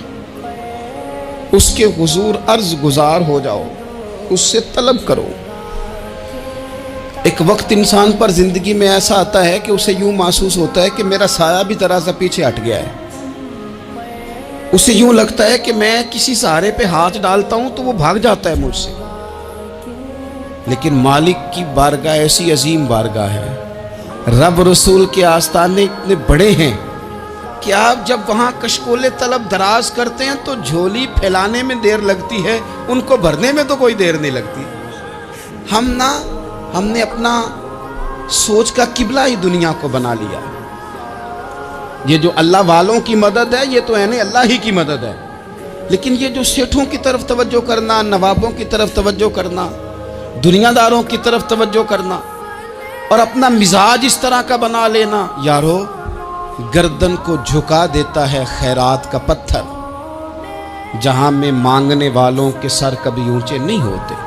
A: उसके हुजूर अर्ज गुजार हो जाओ, उससे तलब करो। एक वक्त इंसान पर जिंदगी में ऐसा आता है कि उसे यूं महसूस होता है कि मेरा साया भी जरा सा पीछे हट गया है, उसे यूं लगता है कि मैं किसी सहारे पे हाथ डालता हूं तो वो भाग जाता है मुझसे। लेकिन मालिक की बारगाह ऐसी अजीम बारगाह है, रब रसूल के आस्ताने इतने बड़े हैं कि आप जब वहाँ कशकोले तलब दराज करते हैं तो झोली फैलाने में देर लगती है, उनको भरने में तो कोई देर नहीं लगती। हमने अपना सोच का किबला ही दुनिया को बना लिया। ये जो अल्लाह वालों की मदद है, ये तो है नहीं, अल्लाह ही की मदद है। लेकिन ये जो सेठों की तरफ तवज्जो करना, नवाबों की तरफ तवज्जो करना, दुनियादारों की तरफ तवज्जो करना और अपना मिजाज इस तरह का बना लेना, यारो गर्दन को झुका देता है खैरात का पत्थर, जहां में मांगने वालों के सर कभी ऊंचे नहीं होते।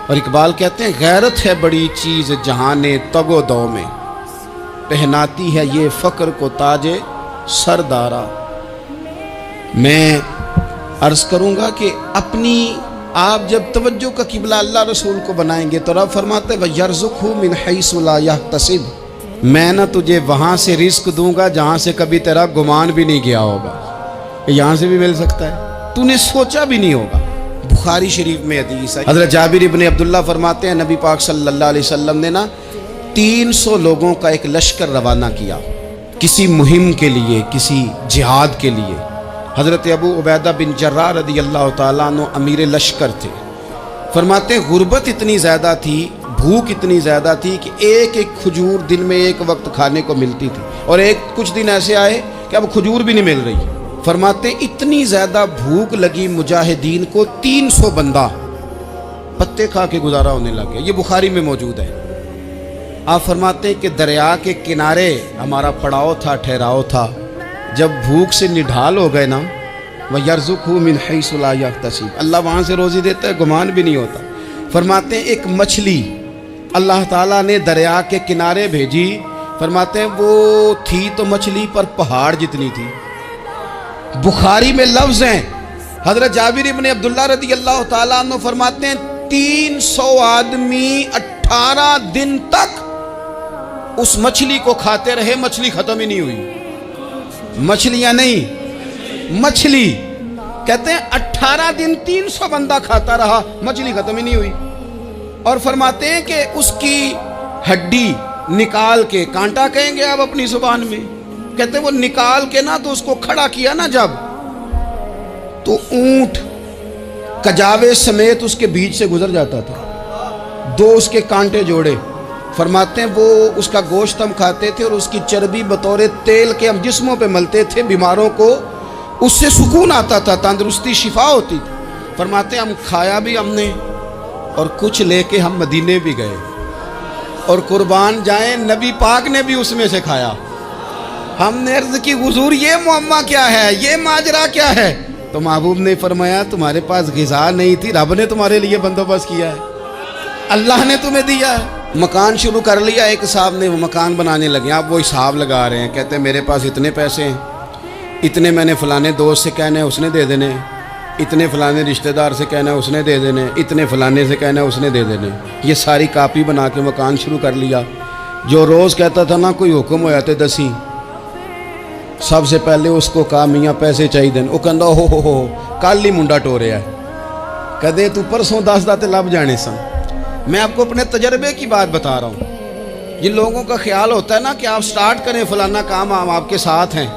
A: और इकबाल कहते हैं, गैरत है बड़ी चीज़ जहाने तगो दो में, पहनाती है ये फ़क्र को ताजे सरदारा। मैं अर्ज़ करूँगा कि अपनी आप जब तवज्जो का किबला अल्लाह रसूल को बनाएंगे तो रब फरमाते हैं वयर्ज़ुक़हु मिन हैसु ला यहतसिब, मैं ना तुझे वहाँ से रिस्क दूंगा जहाँ से कभी तेरा गुमान भी नहीं गया होगा, यहाँ से भी मिल सकता है, तूने सोचा भी नहीं होगा। बुखारी शरीफ में हदीस है, हज़रत जाबिर इब्न अब्दुल्लाह फरमाते हैं नबी पाक सल्लल्लाहु अलैहि वसल्लम ने ना 300 लोगों का एक लश्कर रवाना किया किसी मुहिम के लिए, किसी जिहाद के लिए। हज़रत अबू उबैदा बिन जर्राह रदियल्लाहु ताला अन्हु अमीर लश्कर थे। फरमाते हैं गुर्बत इतनी ज़्यादा थी, भूख इतनी ज़्यादा थी कि एक एक खजूर दिन में एक वक्त खाने को मिलती थी, और कुछ दिन ऐसे आए कि अब खजूर भी नहीं मिल रही। फरमाते इतनी ज़्यादा भूख लगी मुजाहिदीन को, 300 बंदा पत्ते खा के गुजारा होने लग गया। ये बुखारी में मौजूद है। आप फरमाते हैं कि दरिया के किनारे हमारा पड़ाव था, ठहराव था। जब भूख से निढाल हो गए ना, वयर्ज़ुक़हु मिन हैसु ला यहतसिब, अल्लाह वहाँ से रोज़ी देता है, गुमान भी नहीं होता। फरमाते हैं एक मछली अल्लाह ताला ने दरिया के किनारे भेजी। फरमाते हैं वो थी तो मछली पर पहाड़ जितनी थी। बुखारी में लफ्ज़ हैं, हज़रत जाबिर इब्न अब्दुल्लाह रदियल्लाहु ताला अन्हु फरमाते हैं 300 आदमी 18 दिन तक उस मछली को खाते रहे, मछली खत्म ही नहीं हुई। मछलियां नहीं, मछली। कहते हैं 18 दिन 300 बंदा खाता रहा, मछली खत्म ही नहीं हुई। और फरमाते हैं कि उसकी हड्डी निकाल के, कांटा कहेंगे आप अपनी जुबान में, कहते हैं वो निकाल के ना तो उसको खड़ा किया ना जब, तो ऊंट कजावे समेत उसके बीच से गुजर जाता था, 2 उसके कांटे जोड़े। फरमाते हैं वो उसका गोश्त हम खाते थे और उसकी चर्बी बतौर तेल के हम जिस्मों पे मलते थे, बीमारों को उससे सुकून आता था, तंदुरुस्ती शिफा होती थी। फरमाते हैं हम खाया भी हमने और कुछ लेके हम मदीने भी गए, और कुर्बान जाए नबी पाक ने भी उसमें से खाया। हमने अर्ज़ की हुजूर ये मुअम्मा क्या है, ये माजरा क्या है? तो महबूब ने फरमाया तुम्हारे पास ग़िज़ा नहीं थी, रब ने तुम्हारे लिए बंदोबस्त किया है, अल्लाह ने तुम्हें दिया है। مکان شروع کر لیا ایک صاحب نے, وہ مکان بنانے لگے. آپ وہ حساب لگا رہے ہیں, کہتے ہیں میرے پاس اتنے پیسے ہیں, اتنے میں نے فلانے دوست سے کہنا ہے اس نے دے دینے, اتنے فلانے رشتہ دار سے کہنا ہے اس نے دے دینے, اتنے فلانے سے کہنا ہے اس نے دے دینے. یہ ساری کاپی بنا کے مکان شروع کر لیا. جو روز کہتا تھا نا کوئی حکم ہو جاتے 10 سب سے پہلے اس کو کہا میاں پیسے چاہیے دین. وہ کہندا ہو کل ہی منڈا ٹوریا ہے, کدے تو پرسوں 10 داتے لب جانے سن. میں آپ کو اپنے تجربے کی بات بتا رہا ہوں. جن لوگوں کا خیال ہوتا ہے نا کہ آپ سٹارٹ کریں فلانا کام, ہم آپ کے ساتھ ہیں,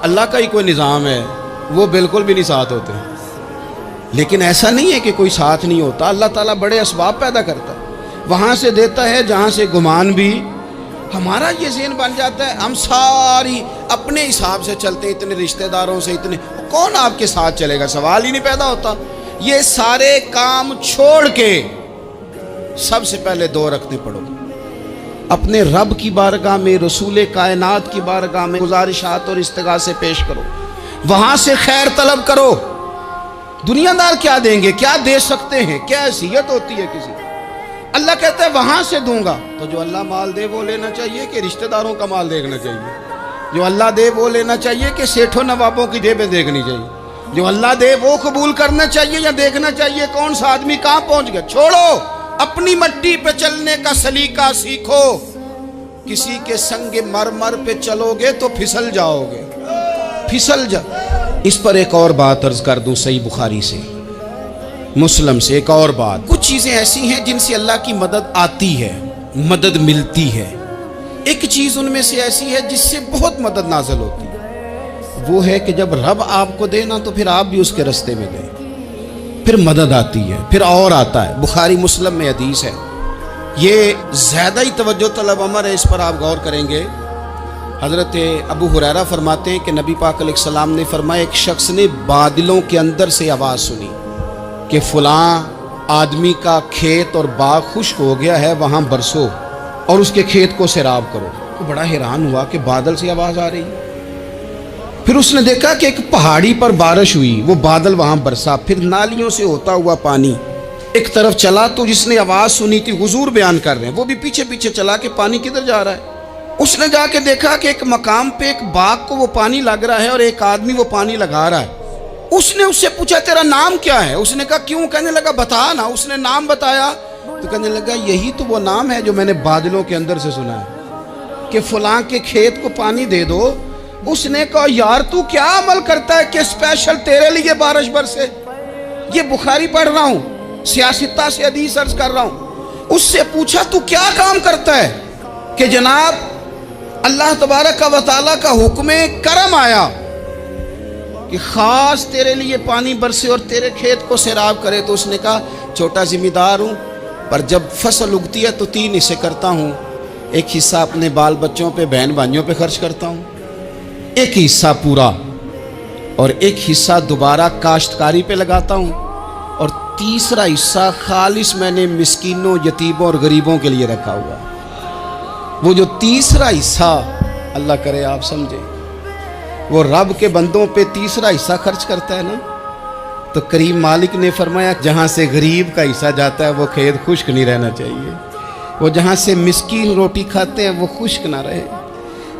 A: اللہ کا ہی کوئی نظام ہے, وہ بالکل بھی نہیں ساتھ ہوتے. لیکن ایسا نہیں ہے کہ کوئی ساتھ نہیں ہوتا. اللہ تعالیٰ بڑے اسباب پیدا کرتا ہے, وہاں سے دیتا ہے جہاں سے گمان بھی. ہمارا یہ ذہن بن جاتا ہے ہم ساری اپنے حساب سے چلتے ہیں, اتنے رشتہ داروں سے, اتنے کون آپ کے ساتھ چلے گا, سوال ہی نہیں پیدا ہوتا. یہ سارے کام چھوڑ کے سب سے پہلے 2 رکعتیں پڑھو, اپنے رب کی بارگاہ میں, رسول کائنات کی بارگاہ میں گزارشات اور استغاثے پیش کرو, وہاں سے خیر طلب کرو. دنیا دار کیا دیں گے, کیا دے سکتے ہیں, کیا حیثیت ہوتی ہے کسی. اللہ کہتا ہے وہاں سے دوں گا. تو جو اللہ مال دے وہ لینا چاہیے کہ رشتہ داروں کا مال دیکھنا چاہیے؟ جو اللہ دے وہ لینا چاہیے کہ سیٹھوں نوابوں کی جیبیں دیکھنی چاہیے؟ جو اللہ دے وہ قبول کرنا چاہیے یا دیکھنا چاہیے کون سا آدمی کہاں پہنچ گیا؟ چھوڑو, اپنی مٹی پہ چلنے کا سلیقہ سیکھو. کسی کے سنگ مرمر پہ چلو گے تو پھسل جاؤ گے, پھسل جا. اس پر ایک اور بات عرض کر دوں, صحیح بخاری سے, مسلم سے ایک اور بات. کچھ چیزیں ایسی ہیں جن سے اللہ کی مدد آتی ہے, مدد ملتی ہے. ایک چیز ان میں سے ایسی ہے جس سے بہت مدد نازل ہوتی ہے, وہ ہے کہ جب رب آپ کو دے نا تو پھر آپ بھی اس کے رستے میں دیں, پھر مدد آتی ہے, پھر اور آتا ہے. بخاری مسلم میں حدیث ہے, یہ زیادہ ہی توجہ طلب امر ہے, اس پر آپ غور کریں گے. حضرت ابو ہریرہ فرماتے ہیں کہ نبی پاک علیہ السلام نے فرمایا ایک شخص نے بادلوں کے اندر سے آواز سنی کہ فلاں آدمی کا کھیت اور باغ خشک ہو گیا ہے, وہاں برسو اور اس کے کھیت کو سیراب کرو. وہ بڑا حیران ہوا کہ بادل سے آواز آ رہی ہے. پھر اس نے دیکھا کہ ایک پہاڑی پر بارش ہوئی, وہ بادل وہاں برسا, پھر نالیوں سے ہوتا ہوا پانی ایک طرف چلا. تو جس نے آواز سنی تھی, حضور بیان کر رہے ہیں, وہ بھی پیچھے پیچھے چلا کہ پانی کدھر جا رہا ہے. اس نے جا کے دیکھا کہ ایک مقام پہ ایک باغ کو وہ پانی لگ رہا ہے اور ایک آدمی وہ پانی لگا رہا ہے. اس نے اس سے پوچھا تیرا نام کیا ہے؟ اس نے کہا کیوں؟ کہنے لگا بتا نا. اس نے نام بتایا تو کہنے لگا یہی تو وہ نام ہے جو میں نے بادلوں کے اندر سے سنا ہے کہ فلاں کے کھیت کو پانی دے دو. اس نے کہا یار تو کیا عمل کرتا ہے کہ اسپیشل تیرے لیے بارش برسے؟ یہ بخاری پڑھ رہا ہوں, سیاستہ سے حدیث عرض کر رہا ہوں. اس سے پوچھا تو کیا کام کرتا ہے کہ جناب اللہ تبارک و تعالیٰ کا حکم کرم آیا کہ خاص تیرے لیے پانی برسے اور تیرے کھیت کو سیراب کرے؟ تو اس نے کہا چھوٹا ذمہ دار ہوں, پر جب فصل اگتی ہے تو 3 حصے کرتا ہوں. ایک حصہ اپنے بال بچوں پہ, بہن بھائیوں پہ خرچ کرتا ہوں, ایک حصہ پورا, اور ایک حصہ دوبارہ کاشتکاری پہ لگاتا ہوں, اور تیسرا حصہ خالص میں نے مسکینوں, یتیموں اور غریبوں کے لیے رکھا ہوا. وہ جو تیسرا حصہ, اللہ کرے آپ سمجھیں, وہ رب کے بندوں پہ تیسرا حصہ خرچ کرتا ہے نا, تو کریم مالک نے فرمایا جہاں سے غریب کا حصہ جاتا ہے وہ کھیت خشک نہیں رہنا چاہیے. وہ جہاں سے مسکین روٹی کھاتے ہیں وہ خشک نہ رہے.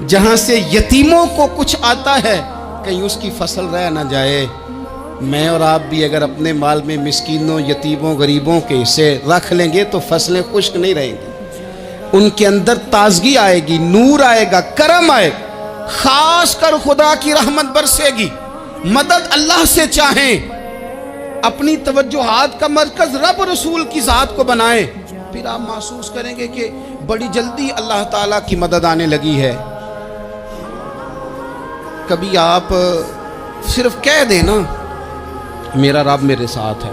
A: جہاں سے یتیموں کو کچھ آتا ہے کہیں اس کی فصل رہ نہ جائے. میں اور آپ بھی اگر اپنے مال میں مسکینوں, یتیموں, غریبوں کے حصے رکھ لیں گے تو فصلیں خشک نہیں رہیں گی. ان کے اندر تازگی آئے گی, نور آئے گا, کرم آئے گا, خاص کر خدا کی رحمت برسے گی. مدد اللہ سے چاہیں, اپنی توجہات کا مرکز رب رسول کی ذات کو بنائیں, پھر آپ محسوس کریں گے کہ بڑی جلدی اللہ تعالیٰ کی مدد آنے لگی ہے. کبھی آپ صرف کہہ دیں نا میرا رب میرے ساتھ ہے,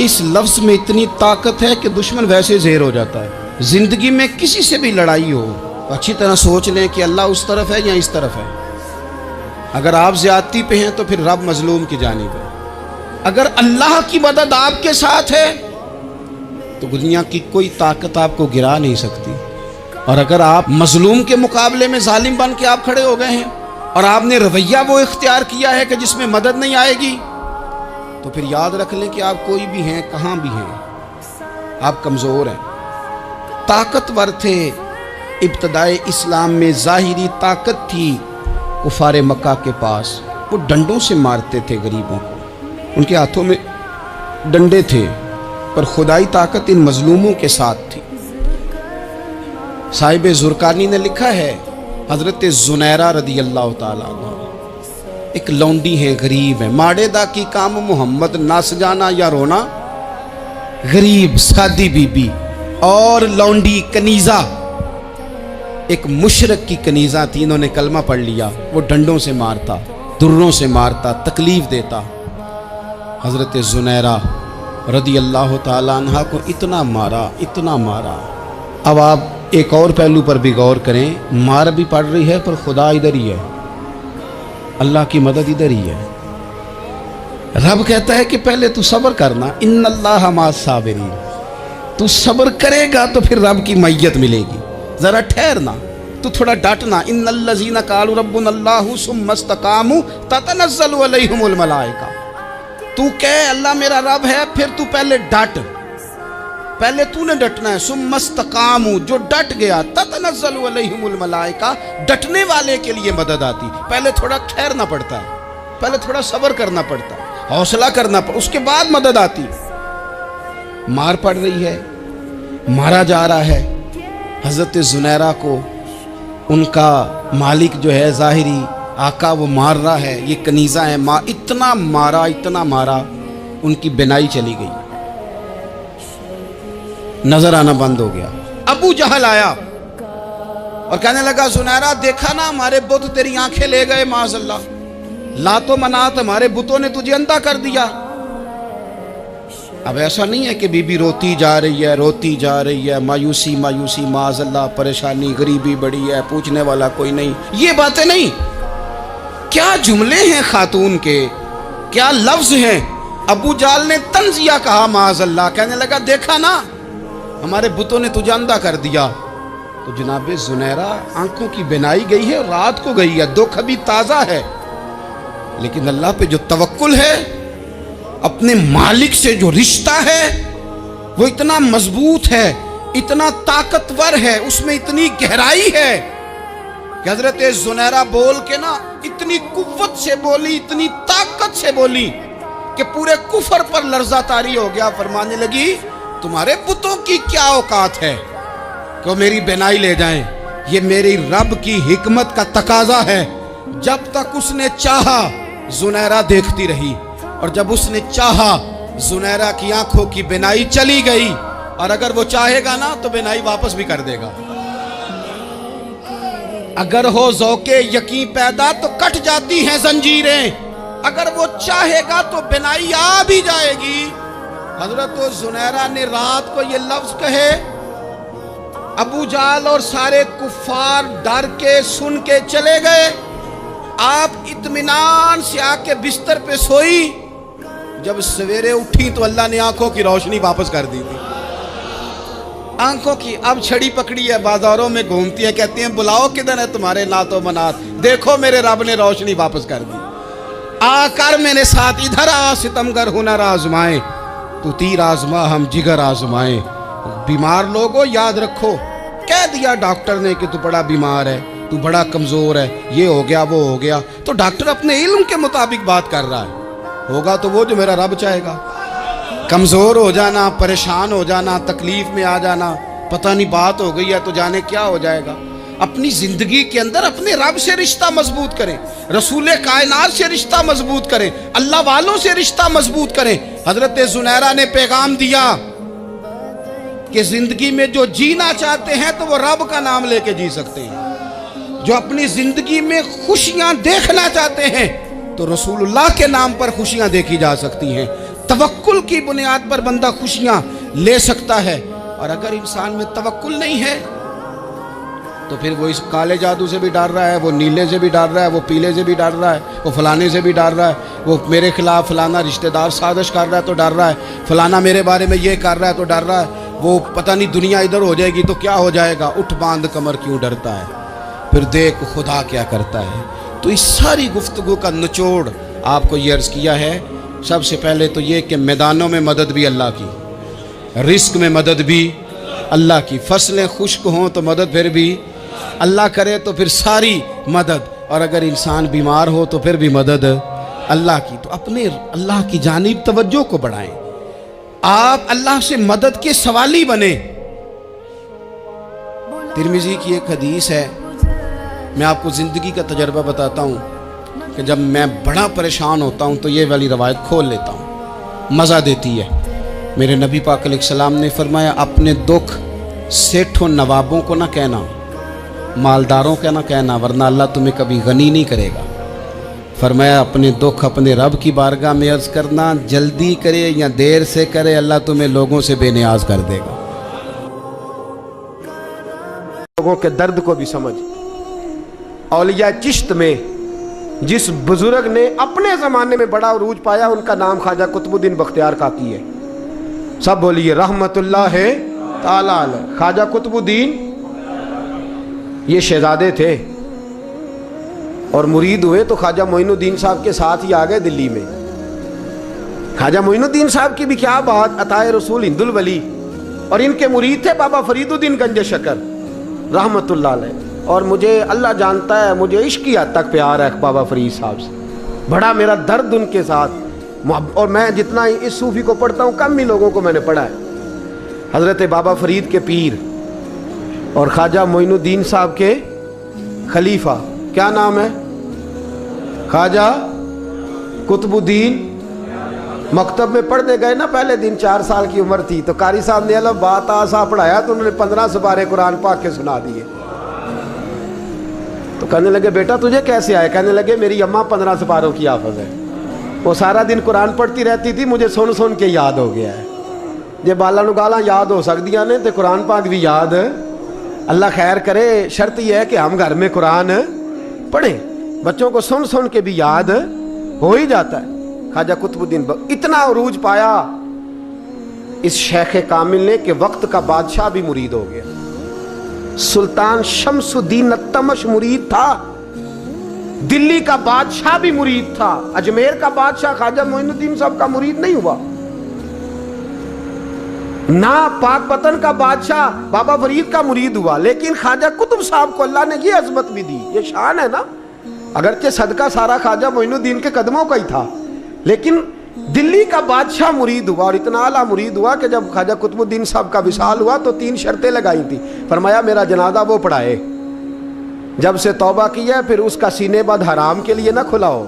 A: اس لفظ میں اتنی طاقت ہے کہ دشمن ویسے زہر ہو جاتا ہے. زندگی میں کسی سے بھی لڑائی ہو اچھی طرح سوچ لیں کہ اللہ اس طرف ہے یا اس طرف ہے. اگر آپ زیادتی پہ ہیں تو پھر رب مظلوم کی جانب ہے. اگر اللہ کی مدد آپ کے ساتھ ہے تو دنیا کی کوئی طاقت آپ کو گرا نہیں سکتی. اور اگر آپ مظلوم کے مقابلے میں ظالم بن کے آپ کھڑے ہو گئے ہیں اور آپ نے رویہ وہ اختیار کیا ہے کہ جس میں مدد نہیں آئے گی, تو پھر یاد رکھ لیں کہ آپ کوئی بھی ہیں, کہاں بھی ہیں, آپ کمزور ہیں. ताकतवर थे। इब्तदाए इस्लाम में ज़ाहिरी ताकत थी कुफार मक्का के पास, वो डंडों से मारते थे गरीबों को, उनके हाथों में डंडे थे, पर खुदाई ताकत इन मजलूमों के साथ थी। साहिब ज़ुरकानी ने लिखा है, हज़रत ज़ुनैरा रदी अल्लाह ताला अन्हा एक लौंडी है, गरीब है, माड़े दा की काम मोहम्मद नस जाना या रोना, गरीब सादी बीबी और लौंडी कनीज़ा, एक मुशरक की कनीज़ा थी, इन्होंने कलमा पढ़ लिया, वो डंडों से मारता, दुर्रों से मारता, तकलीफ देता। हज़रत ज़ुनैरा रदी अल्लाह ताला अन्हा को इतना मारा, इतना मारा। अब आप एक और पहलू पर भी गौर करें, मार भी पड़ रही है पर खुदा इधर ही है, अल्लाह की मदद इधर ही है। रब कहता है कि पहले तू सब्र करना, इन्नल्लाह मास साबिरीन, तू सब्र करेगा तो फिर रब की मैयत मिलेगी, जरा ठहरना, तू थोड़ा डटना। इन्नल्लज़ीना क़ालू रब्बुनल्लाहु सुम्मा इस्तक़ामू ततनज़्ज़लु अलैहिमुल मलाइका, तू कह अल्लाह मेरा रब है, फिर तू पहले डट, पहले तूने डटना है। सुम्मा इस्तक़ामू, जो डट गया, ततनज़्ज़लु अलैहिमुल मलाइका, डटने वाले के लिए मदद आती। पहले थोड़ा ठहरना पड़ता है, पहले थोड़ा सब्र करना पड़ता है, हौसला करना पड़ता, उसके बाद मदद आती। मार पड़ रही है, मारा जा रहा है। हज़रत ज़ुनैरा को उनका मालिक जो है ज़ाहिरी आका वो मार रहा है, ये कनीज़ा है, इतना मारा, इतना मारा, उनकी बिनाई चली गई, नजर आना बंद हो गया। अबू जहल आया और कहने लगा, ज़ुनैरा देखा ना हमारे बुत तेरी आंखें ले गए, माज़अल्लाह, लातो मनात हमारे बुतों ने तुझे अंधा कर दिया। अब ऐसा नहीं है कि बीबी रोती जा रही है, रोती जा रही है, मायूसी मायूसी, माज़अल्लाह परेशानी, गरीबी बड़ी है, पूछने वाला कोई नहीं, ये बातें नहीं। क्या जुमले हैं खातून के, क्या लफ्ज हैं। अबू जाल ने तंजिया कहा, माज़अल्लाह, कहने लगा देखा ना हमारे बुतों ने तुझे अंधा कर दिया। तो जनाब ज़ुनैरा आंखों की बिनाई गई है, रात को गई है, दुख अभी ताज़ा है, लेकिन अल्लाह पे जो तवक्कुल है, अपने मालिक से जो रिश्ता है, वो इतना मजबूत है, इतना ताकतवर है, उसमें इतनी गहराई है कि हज़रत ज़ुनैरा बोल के ना इतनी कुव्वत से बोली, इतनी ताकत से बोली कि पूरे कुफर पर लर्जा तारी हो गया। फरमाने लगी, तुम्हारे बुतों की क्या औकात है कि मेरी बिनाई ले जाएं, ये मेरी रब की हिकमत का तकाजा है। जब तक उसने चाहा ज़ुनैरा देखती रही, और जब उसने चाहा ज़ुनैरा की आंखों की बिनाई चली गई, और अगर वो चाहेगा ना तो बिनाई वापस भी कर देगा। अगर हो ज़ौक़े यकीन पैदा तो कट जाती हैं जंजीरें, अगर वो चाहेगा तो बिनाई आ भी जाएगी। हज़रत ज़ुनैरा ने रात को ये लफ्ज़ कहे, अबू जाल और सारे कुफ़ार डर के सुन के चले गए। आप इत्मीनान से आके बिस्तर पे सोई, जब सवेरे उठी तो अल्लाह ने आंखों की रोशनी वापस कर दी थी। आंखों की अब छड़ी पकड़ी है, बाजारों में घूमती है, कहती हैं बुलाओ किधर है तुम्हारे नातो मनात, देखो मेरे रब ने रोशनी वापस कर दी। आकर मेरे साथ इधर आ, सितमगर हुनर आजमाए, तू तीर आजमा हम जिगर आजमाए। बीमार लोगों याद रखो, कह दिया डॉक्टर ने कि तू बड़ा बीमार है, तू बड़ा कमजोर है, ये हो गया वो हो गया, तो डॉक्टर अपने इल्म के मुताबिक बात कर रहा है, होगा तो वो जो मेरा रब चाहेगा। कमजोर हो जाना, परेशान हो जाना, तकलीफ में आ जाना, पता नहीं बात हो गई है तो जाने क्या हो जाएगा। अपनी जिंदगी के अंदर अपने रब से रिश्ता मजबूत करें, रसूल कायनात से रिश्ता मजबूत करें, अल्लाह वालों से रिश्ता मजबूत करें। हजरत ज़ुनैरा ने पैगाम दिया कि जिंदगी में जो जीना चाहते हैं तो वो रब का नाम लेके जी सकते हैं, जो अपनी जिंदगी में खुशियां देखना चाहते हैं तो रसूलुल्लाह के नाम पर खुशियां देखी जा सकती हैं। तवक्कुल की बुनियाद पर बंदा खुशियां ले सकता है, और अगर इंसान में तवक्कुल नहीं है तो फिर वो इस काले जादू से भी डर रहा है, वो नीले से भी डर रहा है, वो पीले से भी डर रहा है, वो फलाने से भी डर रहा है, वो मेरे खिलाफ फलाना रिश्तेदार साजिश कर रहा है तो डर रहा है, फलाना मेरे बारे में ये कर रहा है तो डर रहा है, वो पता नहीं दुनिया इधर हो जाएगी तो क्या हो जाएगा, उठ बांध कमर क्यों डरता है, फिर देख खुदा क्या करता है। तो इस सारी गुफ्तगू का निचोड़ आपको ये अर्ज़ किया है। सबसे पहले तो ये कि मैदानों में मदद भी अल्लाह की, रिस्क में मदद भी اللہ کی. فصلیں خشک ہوں تو مدد پھر بھی اللہ کرے تو پھر ساری مدد, اور اگر انسان بیمار ہو تو پھر بھی مدد اللہ کی. تو اپنے اللہ کی جانب توجہ کو بڑھائیں, آپ اللہ سے مدد کے سوالی بنیں. ترمذی کی ایک حدیث ہے, میں آپ کو زندگی کا تجربہ بتاتا ہوں کہ جب میں بڑا پریشان ہوتا ہوں تو یہ والی روایت کھول لیتا ہوں, مزہ دیتی ہے. میرے نبی پاک علیہ السلام نے فرمایا, اپنے دکھ سیٹھوں نوابوں کو نہ کہنا, مالداروں کا نہ کہنا, ورنہ اللہ تمہیں کبھی غنی نہیں کرے گا. فرمایا اپنے دکھ اپنے رب کی بارگاہ میں عرض کرنا, جلدی کرے یا دیر سے کرے اللہ تمہیں لوگوں سے بے نیاز کر دے گا.
B: لوگوں کے درد کو بھی سمجھ. اولیاء چشت میں جس بزرگ نے اپنے زمانے میں بڑا عروج پایا ان کا نام خواجہ قطب الدین بختیار کاکی ہے. سب بولیے رحمت اللہ تعالی علیہ. خواجہ قطب الدین یہ شہزادے تھے اور مرید ہوئے تو خواجہ معین الدین صاحب کے ساتھ ہی آ گئے دلی میں. خواجہ معین الدین صاحب کی بھی کیا بات, عطائے رسول ہند الولی, اور ان کے مرید تھے بابا فرید الدین گنج شکر رحمت اللہ علیہ. اور مجھے اللہ جانتا ہے مجھے عشق کی حد تک پیار ہے بابا فرید صاحب سے, بڑا میرا درد ان کے ساتھ. اور میں جتنا اس صوفی کو پڑھتا ہوں کم ہی لوگوں کو میں نے پڑھا ہے. حضرت بابا فرید کے پیر اور خواجہ معین الدین صاحب کے خلیفہ, کیا نام ہے, خواجہ قطب الدین. مکتب میں پڑھنے گئے نا, پہلے دن 4 سال کی عمر تھی تو قاری صاحب نے الف با تا سا پڑھایا تو انہوں نے 15 سپارے قرآن پاک کے سنا دیے. تو کہنے لگے بیٹا تجھے کیسے آئے؟ کہنے لگے میری اماں 15 سپاروں کی حافظ ہے, وہ سارا دن قرآن پڑھتی رہتی تھی, مجھے سن سن کے یاد ہو گیا ہے. جے بالا نو گالاں یاد ہو سکدیاں نے تے قرآن پاک بھی یاد. اللہ خیر کرے, شرط یہ ہے کہ ہم گھر میں قرآن پڑھیں, بچوں کو سن سن کے بھی یاد ہو ہی جاتا ہے. خواجہ قطب الدین اتنا عروج پایا اس شیخ کامل نے کہ وقت کا بادشاہ بھی مرید ہو گیا. سلطان شمس الدین التمش مرید تھا, دلی کا بادشاہ بھی مرید تھا, اجمیر کا بادشاہ خواجہ معین الدین صاحب کا مرید نہیں ہوا, نہ پاک پتن کا بادشاہ بابا فرید کا مرید ہوا. لیکن خواجہ قطب صاحب کو اللہ نے یہ عظمت بھی دی, یہ شان ہے نا. اگرچہ صدقہ سارا خواجہ معین الدین کے قدموں کا ہی تھا, لیکن دلی کا بادشاہ مرید ہوا, اور اتنا اعلیٰ مرید ہوا کہ جب خواجہ قطب الدین صاحب کا وصال ہوا تو 3 شرطیں لگائی تھی. فرمایا میرا جنازہ وہ پڑھائے, جب سے توبہ کیا پھر اس کا سینے بد حرام کے لیے نہ کھلا ہو,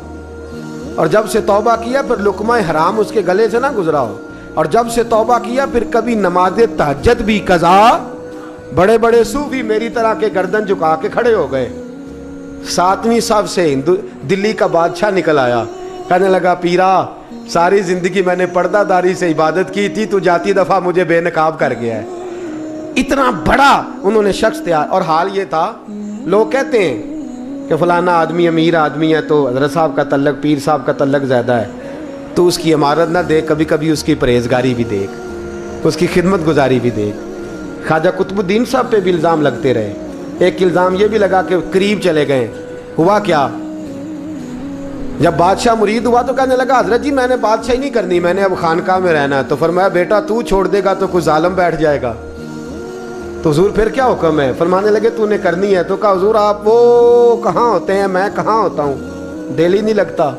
B: اور جب سے توبہ کیا پھر لقمہ حرام اس کے گلے سے نہ گزرا ہو, اور جب سے توبہ کیا پھر کبھی نماز تہجد بھی قضا. بڑے بڑے صوفی میری طرح کے گردن جھکا کے کھڑے ہو گئے. 7ویں صف سے دلی کا بادشاہ نکل آیا, کہنے لگا پیرا ساری زندگی میں نے پردہ داری سے عبادت کی تھی, تو جاتی دفعہ مجھے بے نقاب کر گیا ہے. اتنا بڑا انہوں نے شخص تیار. اور حال یہ تھا, لوگ کہتے ہیں کہ فلانا آدمی امیر آدمی ہے تو حضرت صاحب کا تعلق پیر صاحب کا تعلق زیادہ ہے, تو اس کی عمارت نہ دیکھ, کبھی کبھی اس کی پرہیزگاری بھی دیکھ, اس کی خدمت گزاری بھی دیکھ. خواجہ قطب الدین صاحب پہ بھی الزام لگتے رہے. ایک الزام یہ بھی لگا کہ قریب چلے گئے. ہوا کیا, جب بادشاہ مرید ہوا تو کہنے لگا حضرت جی میں نے بادشاہی نہیں کرنی, میں نے اب خانقاہ میں رہنا ہے. تو فرمایا بیٹا تو چھوڑ دے گا تو کوئی ظالم بیٹھ جائے گا. تو حضور پھر کیا حکم ہے؟ فرمانے لگے تو نے کرنی ہے. تو کہا حضور آپ وہ کہاں ہوتے ہیں, میں کہاں ہوتا ہوں, دل ہی نہیں لگتا.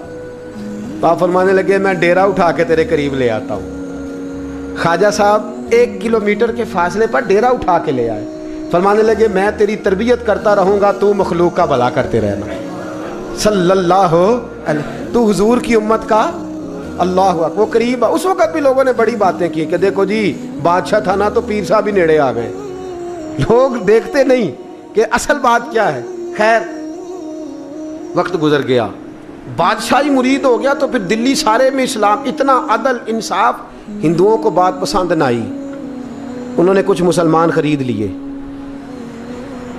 B: تو آپ فرمانے لگے میں ڈیرا اٹھا کے تیرے قریب لے آتا ہوں. خواجہ صاحب 1 کلومیٹر کے فاصلے پر ڈیرا اٹھا کے لے آئے. فرمانے لگے میں تیری تربیت کرتا رہوں گا, تو مخلوق کا بھلا کرتے رہنا. صلی اللہ علیہ, تو حضور کی امت کا اللہ اکبر. وہ قریب. اس وقت بھی لوگوں نے بڑی باتیں کی کہ دیکھو جی بادشاہ تھا نا تو پیر صاحب بھی نیڑے آ گئے. لوگ دیکھتے نہیں کہ اصل بات کیا ہے. خیر وقت گزر گیا, بادشاہی مرید ہو گیا, تو پھر دلی سارے میں اسلام, اتنا عدل انصاف, ہندوؤں کو بات پسند نہ آئی. انہوں نے کچھ مسلمان خرید لیے.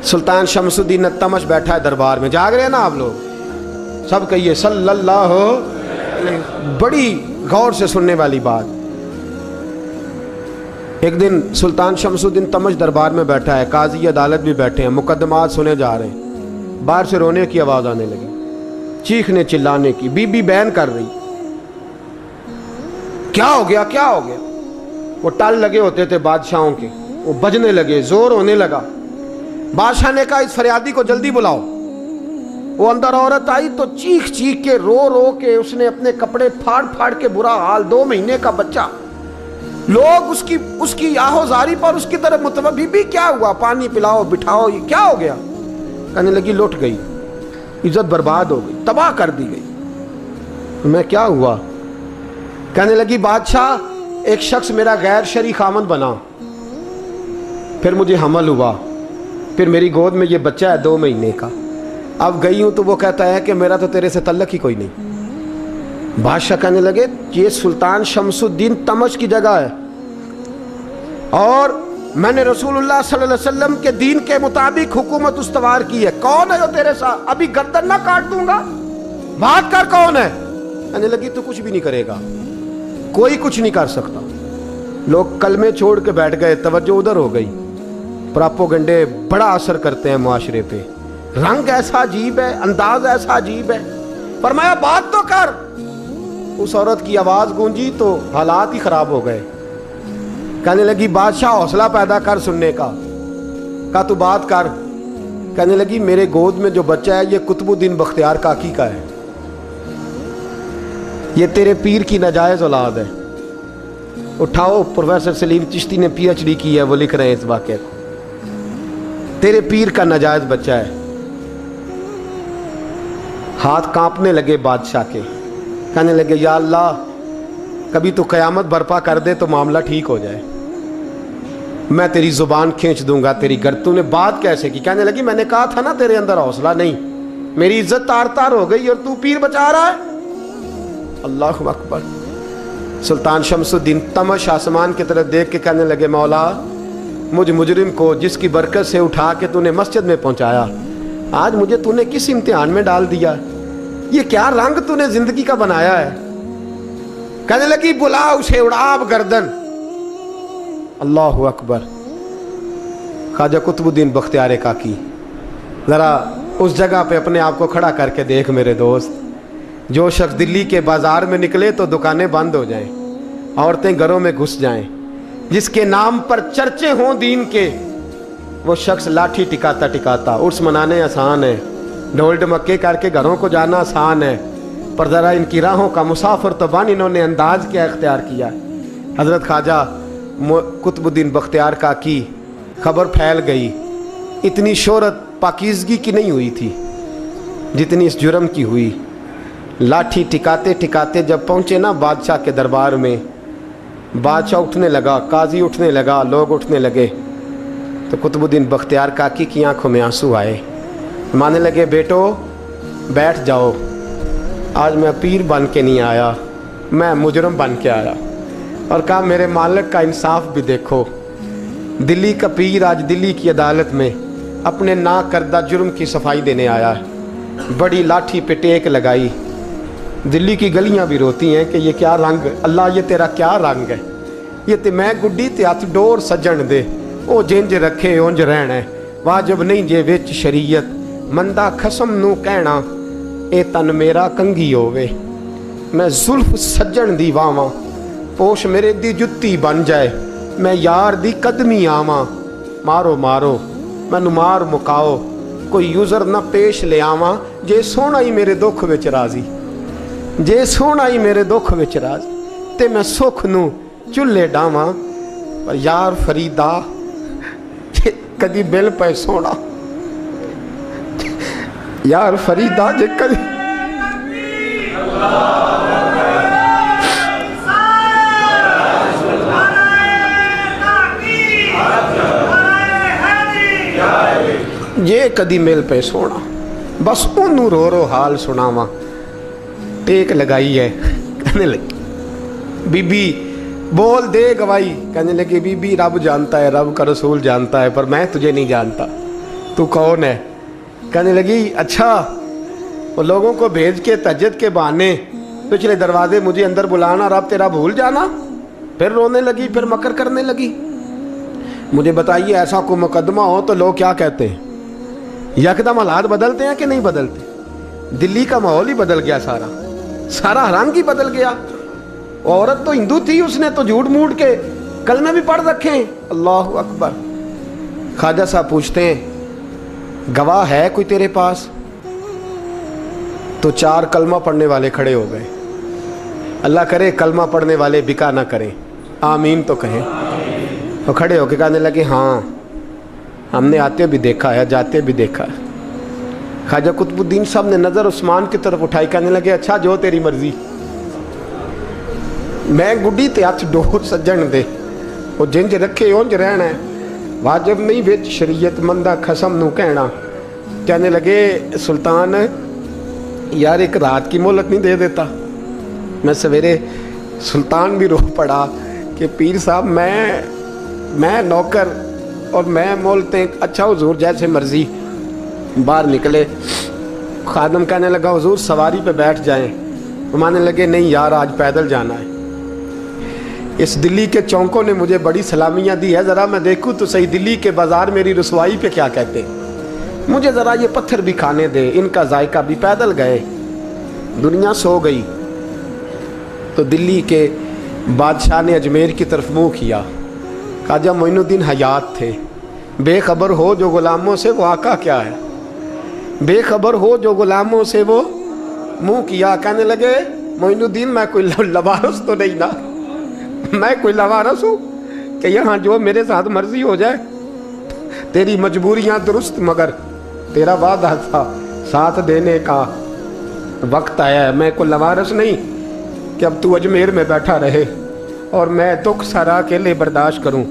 B: سلطان شمس الدین التمش بیٹھا ہے دربار میں, جاگ رہے ہیں نا آپ لوگ, سب کہیے صلی اللہ علیہ. بڑی غور سے سننے والی بات. ایک دن سلطان شمس الدین تمش دربار میں بیٹھا ہے, قاضی عدالت بھی بیٹھے ہیں, مقدمات سنے جا رہے ہیں. باہر سے رونے کی آواز آنے لگی, چیخنے چلانے کی. بی بی بیان کر رہی, کیا ہو گیا کیا ہو گیا. وہ ٹال لگے ہوتے تھے بادشاہوں کے, वो बजने लगे, जोर होने लगा। बादशाह ने कहा इस फरियादी को जल्दी बुलाओ। वो अंदर औरत आई तो चीख चीख के रो रो के उसने अपने कपड़े फाड़ फाड़ के, बुरा हाल, 2 महीने का बच्चा। लोग उसकी आहोजारी पर उसकी तरफ मुतवज्जह, बीबी क्या हुआ, पानी पिलाओ, बिठाओ, ये क्या हो गया? कहने लगी लुट गई, इज्जत बर्बाद हो गई, तबाह कर दी गई। मैं क्या हुआ? कहने लगी बादशाह एक शख्स मेरा गैर शरई खामद बना, फिर मुझे हमल हुआ, फिर मेरी गोद में ये बच्चा है 2 महीने का। अब गई हूं तो वो कहता है कि मेरा तो तेरे से तल्लक ही कोई नहीं। बादशाह कहने लगे ये सुल्तान शमसुद्दीन तमश की जगह है और मैंने रसूलुल्लाह सल्लल्लाहु अलैहि वसल्लम के दीन के मुताबिक हुकूमत उस्तवार की है। कौन है जो तेरे साथ? अभी गर्दन ना काट दूंगा, बात कर, कौन है? कहने लगी तू कुछ भी नहीं करेगा, कोई कुछ नहीं कर सकता। लोग कलमे छोड़ के बैठ गए, तवज्जो उधर हो गई। प्रोपेगेंडे बड़ा असर करते हैं मुआशरे पे। रंग ऐसा अजीब है, अंदाज ऐसा अजीब है। फरमाया बात तो कर। उस औरत की आवाज गूंजी तो हालात ही खराब हो गए। कहने लगी बादशाह हौसला पैदा कर सुनने का। कहा तू बात कर। कहने लगी मेरे गोद में जो बच्चा है ये कुतुबुद्दीन बख्तियार काकी का है, ये तेरे पीर की नाजायज औलाद है। उठाओ, प्रोफेसर सलीम चिश्ती ने PhD की है, वो लिख रहे हैं इस वाक़े को। तेरे पीर का नाजायज बच्चा है। हाथ कांपने लगे बादशाह के। कहने लगे या अल्लाह कभी तो क़यामत बर्पा कर दे तो मामला ठीक हो जाए, मैं तेरी जुबान खींच दूंगा तेरी गर्दन। तूने बात कैसे की? कहने लगी मैंने कहा था ना तेरे अंदर हौसला नहीं, मेरी इज्जत तार तार हो गई और तू पीर बचा रहा है। अल्लाहु अकबर। सुल्तान शमसुद्दीन तमश आसमान की तरफ देख के कहने लगे मौला मुझ मुजरिम को जिसकी बरकत से उठा के तूने मस्जिद में पहुंचाया, आज मुझे तूने किस इम्तिहान में डाल दिया? ये क्या रंग तूने जिंदगी का बनाया है? कहने लगी बुला उसे, उड़ाब गर्दन। अल्लाहु अकबर। ख्वाजा कुतुबुद्दीन बख्तियार काकी, जरा उस जगह पे अपने आप को खड़ा करके देख मेरे दोस्त। जो शख्स दिल्ली के बाजार में निकले तो दुकानें बंद हो जाएं, औरतें घरों में घुस जाएं, जिसके नाम पर चर्चे हों दीन के, वो शख्स लाठी टिकाता टिकाता। उर्स मनाने आसान है, ढोल ढमक्के करके घरों को जाना आसान है, पर ज़रा इनकी राहों का मुसाफिर तो बन इन्होंने अंदाज क्या इख्तियार किया। हज़रत ख्वाजा कुतुबुद्दीन बख्तियार काकी, खबर फैल गई। इतनी शोहरत पाकीज़गी की नहीं हुई थी जितनी इस जुर्म की हुई। लाठी टिकाते टिकाते जब पहुँचे ना बादशाह के दरबार में, बादशाह उठने लगा, काजी उठने लगा, लोग उठने लगे, तो कुतुबुद्दीन बख्तियार काकी की आंखों में आंसू आए। मानने लगे बेटो बैठ जाओ, आज मैं पीर बन के नहीं आया, मैं मुजरम बन के आया। और कहा मेरे मालिक का इंसाफ भी देखो। दिल्ली का पीर आज दिल्ली की अदालत में अपने ना करदा जुर्म की सफाई देने आया है। बड़ी लाठी पे टेक लगाई। दिल्ली की गलियां भी रोती हैं कि ये क्या रंग, अल्लाह ये तेरा क्या रंग है। ये ते मैं गुड्डी ते हथ डोर सजन दे, ओ जिंज रखे उंज रहना, वाजब नहीं जे विच शरीयत, मंदा खसम नू कहना ए तन मेरा कंगी होवे। मैं जुल्फ सज्जन दी वावां, पोश मेरे दी जुत्ती बन जाए, मैं यार दी कदमी आवां। मारो मारो मैनू मार मुकाओ, कोई यूजर ना पेश ले आवां, जे सोहना ही मेरे दुख विच राजी, जे सोहना ही मेरे दुख विच राजी, ते मैं सुख नू चुल्हे डावां। पर यार फरीदा कदी बिल पे सोना, यार फरीदा जे कदी जे कदी मिल पे सोना, बस ओनू रो रो हाल सुनावा। टेक लगाई है। कहने लगी बीबी बोल दे गवाही। कहने लगी बीबी रब जानता है, रब का रसूल जानता है, पर मैं तुझे नहीं जानता, तू कौन है? कहने लगी अच्छा, वो लोगों को भेज के तहज्जुद के बहाने पिछले दरवाजे मुझे अंदर बुलाना, रब तेरा भूल जाना। फिर रोने लगी, फिर मकर करने लगी। मुझे बताइए ऐसा कोई मुकदमा हो तो लोग क्या कहते हैं? यकदम हालात बदलते हैं कि नहीं बदलते? दिल्ली का माहौल ही बदल गया, सारा रंग ही बदल गया। औरत तो हिंदू थी, उसने तो झूठ मूठ के कलमे भी पढ़ रखे हैं। अल्लाह अकबर। ख्वाजा साहब पूछते हैं गवाह है कोई तेरे पास? तो 4 कलमा पढ़ने वाले खड़े हो गए। अल्लाह करे कलमा पढ़ने वाले बिका ना करें, आमीन तो कहें। तो खड़े होके कहने लगे हाँ हमने आते भी देखा है, जाते भी देखा है। ख्वाजा कुतुबुद्दीन साहब ने नज़र उस्मान की तरफ उठाई, कहने लगे अच्छा जो तेरी मर्जी, मैं गुड्डी ते हथ डोर सज्जन दे, वो जिंज रखे उंज रहना है, वाजिब नहीं विच शरीयत मंदा खसम नू कहना। कहने लगे सुल्तान यार एक रात की मोहलत नहीं दे देता? मैं सवेरे सुल्तान भी रो पड़ा कि पीर साहब मैं नौकर और मैं मोलते, अच्छा हुजूर जैसे मर्जी। बाहर निकले, खादम कहने लगा हुजूर सवारी पे बैठ जाएं। मानने लगे नहीं यार आज पैदल जाना है। इस दिल्ली के चौंकों ने मुझे बड़ी सलामियाँ दी है, ज़रा मैं देखूँ तो सही दिल्ली के बाज़ार मेरी रसवाई पे क्या कहते हैं। मुझे ज़रा ये पत्थर भी खाने दे, इनका जायका भी। पैदल गए, दुनिया सो गई तो दिल्ली के बादशाह ने अजमेर की तरफ मुँह किया। ख्वाजा मोइनुद्दीन हयात थे। बेखबर हो जो ग़ुलामों से वो आका क्या है, बेखबर हो जो ग़ुलामों से वो मुँह किया। कहने लगे मोइनुद्दीन मैं कोई लवारस तो नहीं ना, मैं कोई लवारस हूँ कि यहाँ जो मेरे साथ मर्जी हो जाए। तेरी मजबूरियाँ दुरुस्त मगर तेरा वादा था साथ देने का वक्त आया है। मैं कोई लवारस नहीं कि अब तू अजमेर में बैठा रहे और मैं दुख सारा अकेले बर्दाश्त करूँ।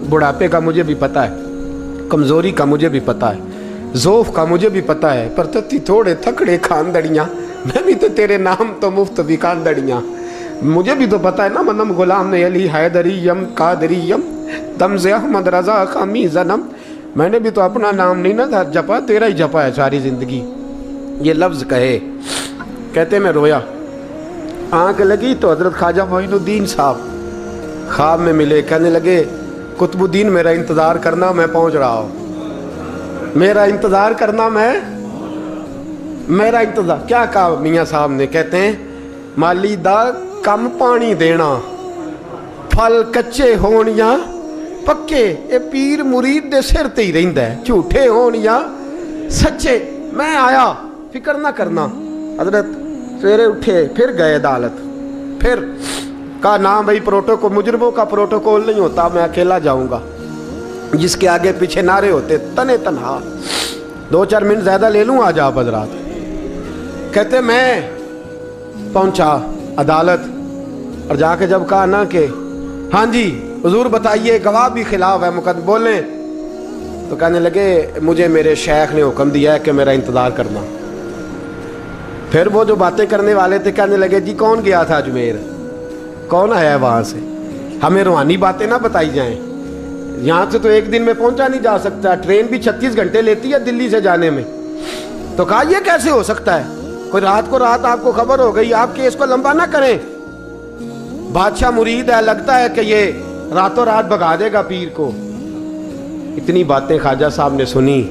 B: बुढ़ापे का मुझे भी पता है, कमज़ोरी का मुझे भी पता है, ज़ोफ़ का मुझे भी पता है, पर तत्ती थोड़े थकड़े खानदड़ियाँ, मैं भी तो तेरे नाम तो मुफ्त भी खानदड़ियाँ। मुझे भी तो पता है ना मनम गुलाम ने अली हैदरी यम कादरी यम तमज़े अहमद रज़ा खामी ज़नम। मैंने भी तो अपना नाम नहीं ना था जपा, तेरा ही जपा है सारी ज़िंदगी। ये लफ्ज़ कहे, कहते मैं रोया। आँख लगी तो हज़रत ख्वाजा मोइनुद्दीन साहब ख्वाब में मिले। कहने लगे कुतुबुद्दीन मेरा इंतज़ार करना, मैं पहुँच रहा हूँ। मेरा इंतज़ार करना, मेरा इंतज़ार। क्या कहा मियाँ साहब ने? कहते हैं माली दा कम पानी देना, फल कच्चे होण या पक्के, ये पीर मुरीद दे सिर ते ही रहिंदा है, झूठे होण या सच्चे। मैं आया, फिक्र ना करना। हजरत सवेरे उठे, फिर गए अदालत, फिर कहा ना भाई प्रोटोकॉल, मुजरमों का प्रोटोकॉल नहीं होता, मैं अकेला जाऊंगा। जिसके आगे पीछे नारे होते तने तनहा। 2-4 मिनट ज़्यादा ले लूँ आज आप हजरात। कहते मैं पहुंचा अदालत और जाके जब कहा ना कि हाँ जी हुजूर बताइए, गवाह भी खिलाफ है, मुकदमे बोलें, तो कहने लगे मुझे मेरे शेख ने हुक्म दिया है कि मेरा इंतज़ार करना। फिर वो जो बातें करने वाले थे कहने लगे जी कौन गया था अजमेर, कौन आया वहाँ से, हमें रूहानी बातें ना बताई जाएं। यहाँ से तो एक दिन में पहुँचा नहीं जा सकता, ट्रेन भी 36 घंटे लेती है दिल्ली से जाने में। तो कहा यह कैसे हो सकता है, कोई रात को रात आपको खबर हो गई, आप केस को लंबा ना करें। बादशाह मुरीद है, लगता है कि ये रातों रात भगा देगा पीर को। इतनी बातें ख्वाजा साहब ने सुनी।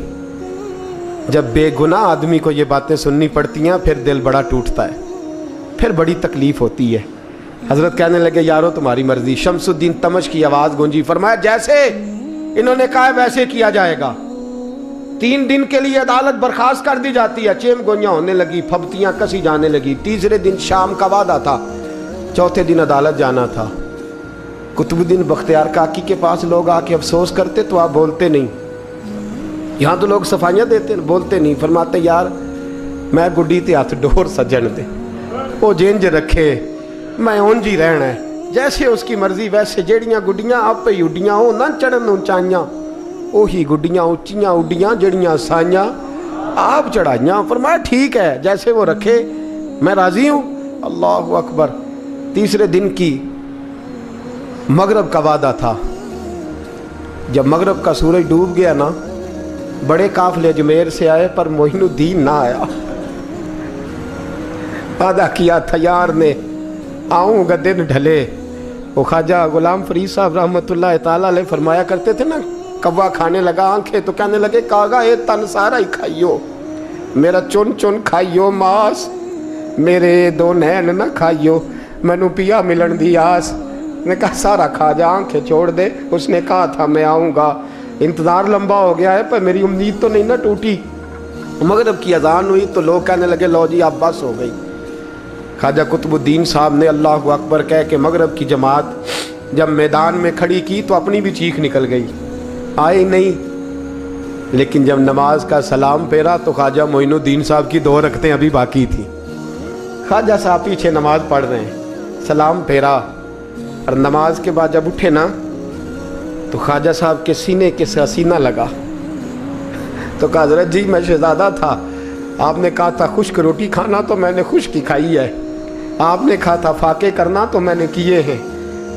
B: जब बेगुनाह आदमी को ये बातें सुननी पड़ती हैं फिर दिल बड़ा टूटता है, फिर बड़ी तकलीफ होती है। हजरत कहने लगे यारो तुम्हारी मर्जी। शमसुद्दीन तमश की आवाज़ गूंजी, फरमाया जैसे इन्होंने कहा वैसे किया जाएगा। 3 दिन के लिए अदालत बर्खास्त कर दी जाती है। चेम गोइयाँ होने लगी, फबतियाँ कसी जाने लगी। तीसरे दिन शाम का वादा था, चौथे दिन अदालत जाना था। कुतुबुद्दीन बख्तियार काकी के पास लोग आके अफसोस करते तो आप बोलते नहीं। यहाँ तो लोग सफाइयाँ देते बोलते नहीं। फरमाते यार मैं गुड्डी ते हथ डोर सज्जन दे, वो जिंज रखे मैं उंज ही रहना है, जैसे उसकी मर्जी वैसे। जेड़ियाँ गुड्डियाँ आप ही उड्डियाँ हो ना चढ़न उचाइयाँ, ਉਹੀ गुड्डियाँ उच्चियाँ उड्डियाँ जड़ियाँ साइयाँ आप चढ़ाइयाँ। फरमाया ठीक है जैसे वो रखे मैं राज़ी हूँ। अल्लाह अकबर। तीसरे दिन की मगरब का वादा था। जब मगरब का सूरज डूब गया ना, बड़े काफले अजमेर से आए पर मोइनुद्दीन ना आया। वादा किया था यार ने आऊँगा दिन ढले। वो ख्वाजा गुलाम फरीद साहब रहमतुल्लाह ताला अलैह फरमाया करते थे ना, कौवा खाने लगा आंखें तो कहने लगे कागा ये तन सारा ही खाइयो, मेरा चुन चुन खाइयो मास, मेरे 2 नैन ना खाइयो, मैनू पिया मिलन दी आस। نے کہا سارا خواجہ آنکھیں چھوڑ دے، اس نے کہا تھا میں آؤں گا، انتظار لمبا ہو گیا ہے پر میری امید تو نہیں نہ ٹوٹی۔ مغرب کی اذان ہوئی تو لوگ کہنے لگے لو جی اب بس ہو گئی۔ خواجہ قطب الدین صاحب نے اللہ اکبر کہہ کے مغرب کی جماعت جب میدان میں کھڑی کی تو اپنی بھی چیخ نکل گئی، آئے نہیں۔ لیکن جب نماز کا سلام پھیرا تو خواجہ معین الدین صاحب کی 2 رکعتیں ابھی باقی تھیں۔ خواجہ صاحب پیچھے نماز پڑھ رہے ہیں، سلام پھیرا اور نماز کے بعد جب اٹھے نا تو خواجہ صاحب کے سینے کے سے سینہ لگا تو کہا حضرت جی میں شہزادہ تھا، آپ نے کہا تھا خشک روٹی کھانا تو میں نے خشک ہی کھائی ہے، آپ نے کہا تھا فاقے کرنا تو میں نے کیے ہیں،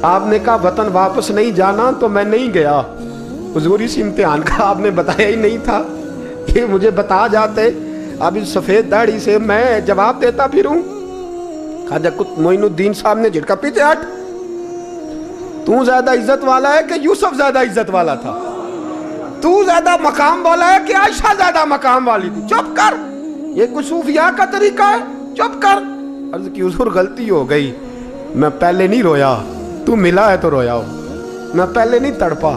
B: آپ نے کہا وطن واپس نہیں جانا تو میں نہیں گیا۔ حضور اس امتحان کا آپ نے بتایا ہی نہیں تھا، یہ مجھے بتا جاتے اب اس سفید داڑھی سے میں جواب دیتا پھروں۔ خواجہ معین الدین صاحب نے جھٹکا، پیچھے ہٹ، تو زیادہ عزت والا ہے کہ یوسف زیادہ عزت والا تھا؟ تو زیادہ مقام والا ہے کہ عائشہ زیادہ مقام والی تھی؟ چپ کر، یہ کچھ صوفیاء کا طریقہ ہے، چپ کر۔ عرض کی حضور غلطی ہو گئی، میں پہلے نہیں رویا، تو ملا ہے تو رویا ہو، میں پہلے نہیں تڑپا،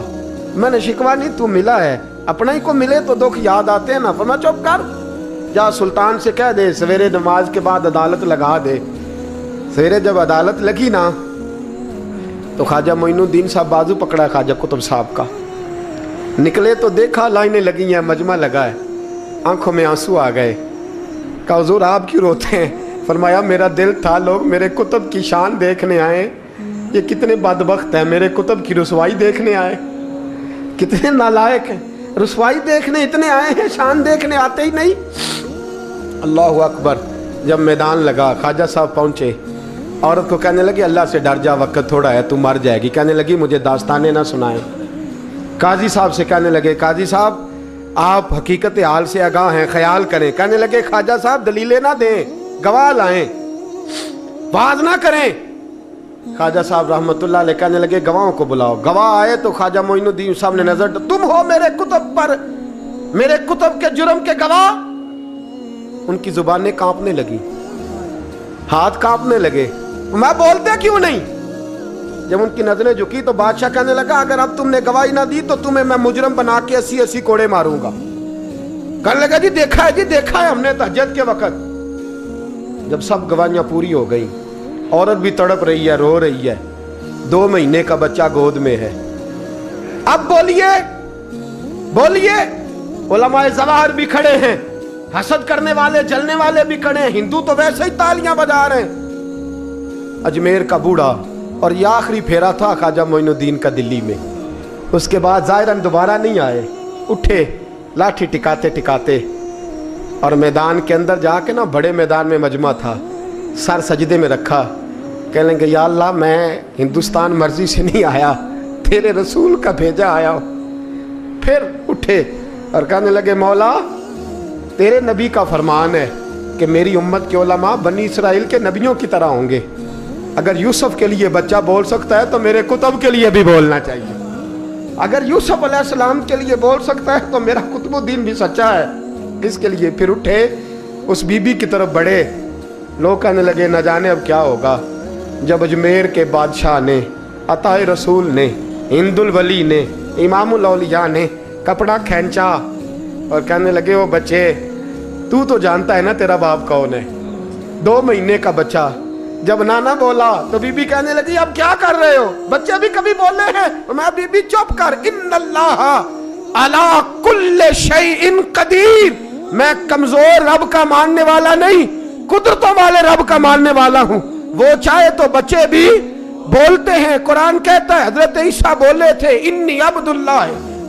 B: میں نے شکوا نہیں، تو ملا ہے، اپنا ہی کو ملے تو دکھ یاد آتے ہیں نا۔ فرمایا چپ کر، جا سلطان سے کہہ دے سویرے نماز کے بعد عدالت لگا دے۔ سویرے جب عدالت لگی نا تو خواجہ معین الدین صاحب بازو پکڑا خواجہ قطب صاحب کا، نکلے تو دیکھا لائنیں لگی ہیں، مجمع لگا ہے، آنکھوں میں آنسو آ گئے۔ کہا حضور آپ کیوں روتے ہیں؟ فرمایا میرا دل تھا لوگ میرے کتب کی شان دیکھنے آئے، یہ کتنے بدبخت ہیں، میرے کتب کی رسوائی دیکھنے آئے، کتنے نالائق ہیں، رسوائی دیکھنے اتنے آئے ہیں، شان دیکھنے آتے ہی نہیں۔ اللہ اکبر۔ جب میدان لگا خواجہ صاحب پہنچے، عورت کو کہنے لگی اللہ سے ڈر جا، وقت تھوڑا ہے، تو مر جائے گی۔ کہنے لگی مجھے داستانیں نہ سنائیں۔ قاضی صاحب سے کہنے لگے قاضی صاحب آپ حقیقت حال سے آگاہ ہیں، خیال کریں۔ کہنے لگے خواجہ صاحب دلیلیں نہ دیں، گواہ لائیں، باز نہ کریں۔ خواجہ صاحب رحمت اللہ علیہ کہنے لگے گواہوں کو بلاؤ۔ گواہ آئے تو خواجہ معین الدین صاحب نے نظر، تم ہو میرے کتب پر، میرے کتب کے جرم کے گواہ؟ ان کی زبانیں کانپنے لگی، ہاتھ کانپنے لگے، میں بولتے کیوں نہیں؟ جب ان کی نظریں جھکی تو بادشاہ کہنے لگا اگر اب تم نے گواہی نہ دی تو تمہیں میں مجرم بنا کے 80 کوڑے ماروں گا۔ کہنے لگا جی دیکھا ہے، جی دیکھا ہے ہم نے تہجد کے وقت۔ جب سب گواہیاں پوری ہو گئی، عورت بھی تڑپ رہی ہے، رو رہی ہے، 2 مہینے کا بچہ گود میں ہے۔ اب بولیے بولیے، علماء ظواہر بھی کھڑے ہیں، حسد کرنے والے جلنے والے بھی کھڑے ہیں، ہندو تو ویسے ہی تالیاں بجا رہے ہیں۔ اجمیر کا بوڑھا، اور یہ آخری پھیرا تھا خواجہ معین الدین کا دلی میں، اس کے بعد ظاہراً دوبارہ نہیں آئے، اٹھے لاٹھی ٹکاتے ٹکاتے اور میدان کے اندر جا کے نا، بڑے میدان میں مجمع تھا، سر سجدے میں رکھا، کہنے لگے یا اللہ میں ہندوستان مرضی سے نہیں آیا، تیرے رسول کا بھیجا آیا ہوں۔ پھر اٹھے اور کہنے لگے مولا تیرے نبی کا فرمان ہے کہ میری امت کے علماء بنی اسرائیل کے نبیوں کی طرح ہوں گے، اگر یوسف کے لیے بچہ بول سکتا ہے تو میرے کتب کے لیے بھی بولنا چاہیے، اگر یوسف علیہ السلام کے لیے بول سکتا ہے تو میرا قطب الدین بھی سچا ہے، اس کے لیے۔ پھر اٹھے اس بی بی کی طرف بڑھے، لوگ کہنے لگے نہ جانے اب کیا ہوگا۔ جب اجمیر کے بادشاہ نے، عطا رسول نے، ہند الولی نے، امام الاولیاء نے کپڑا کھینچا اور کہنے لگے وہ بچے تو جانتا ہے نا تیرا باپ کون ہے، 2 مہینے کا بچہ۔ جب نانا بولا تو بی بی کہنے لگی اب کیا کر رہے ہو، بچے بھی کبھی بولے ہیں؟ میں بی بی چپ کر، ان اللہ علی کل شیء قدیر، میں کمزور رب کا ماننے والا نہیں، قدرتوں والے رب کا ماننے والا ہوں، وہ چاہے تو بچے بھی بولتے ہیں۔ قرآن کہتا ہے حضرت عیسیٰ بولے تھے انی عبداللہ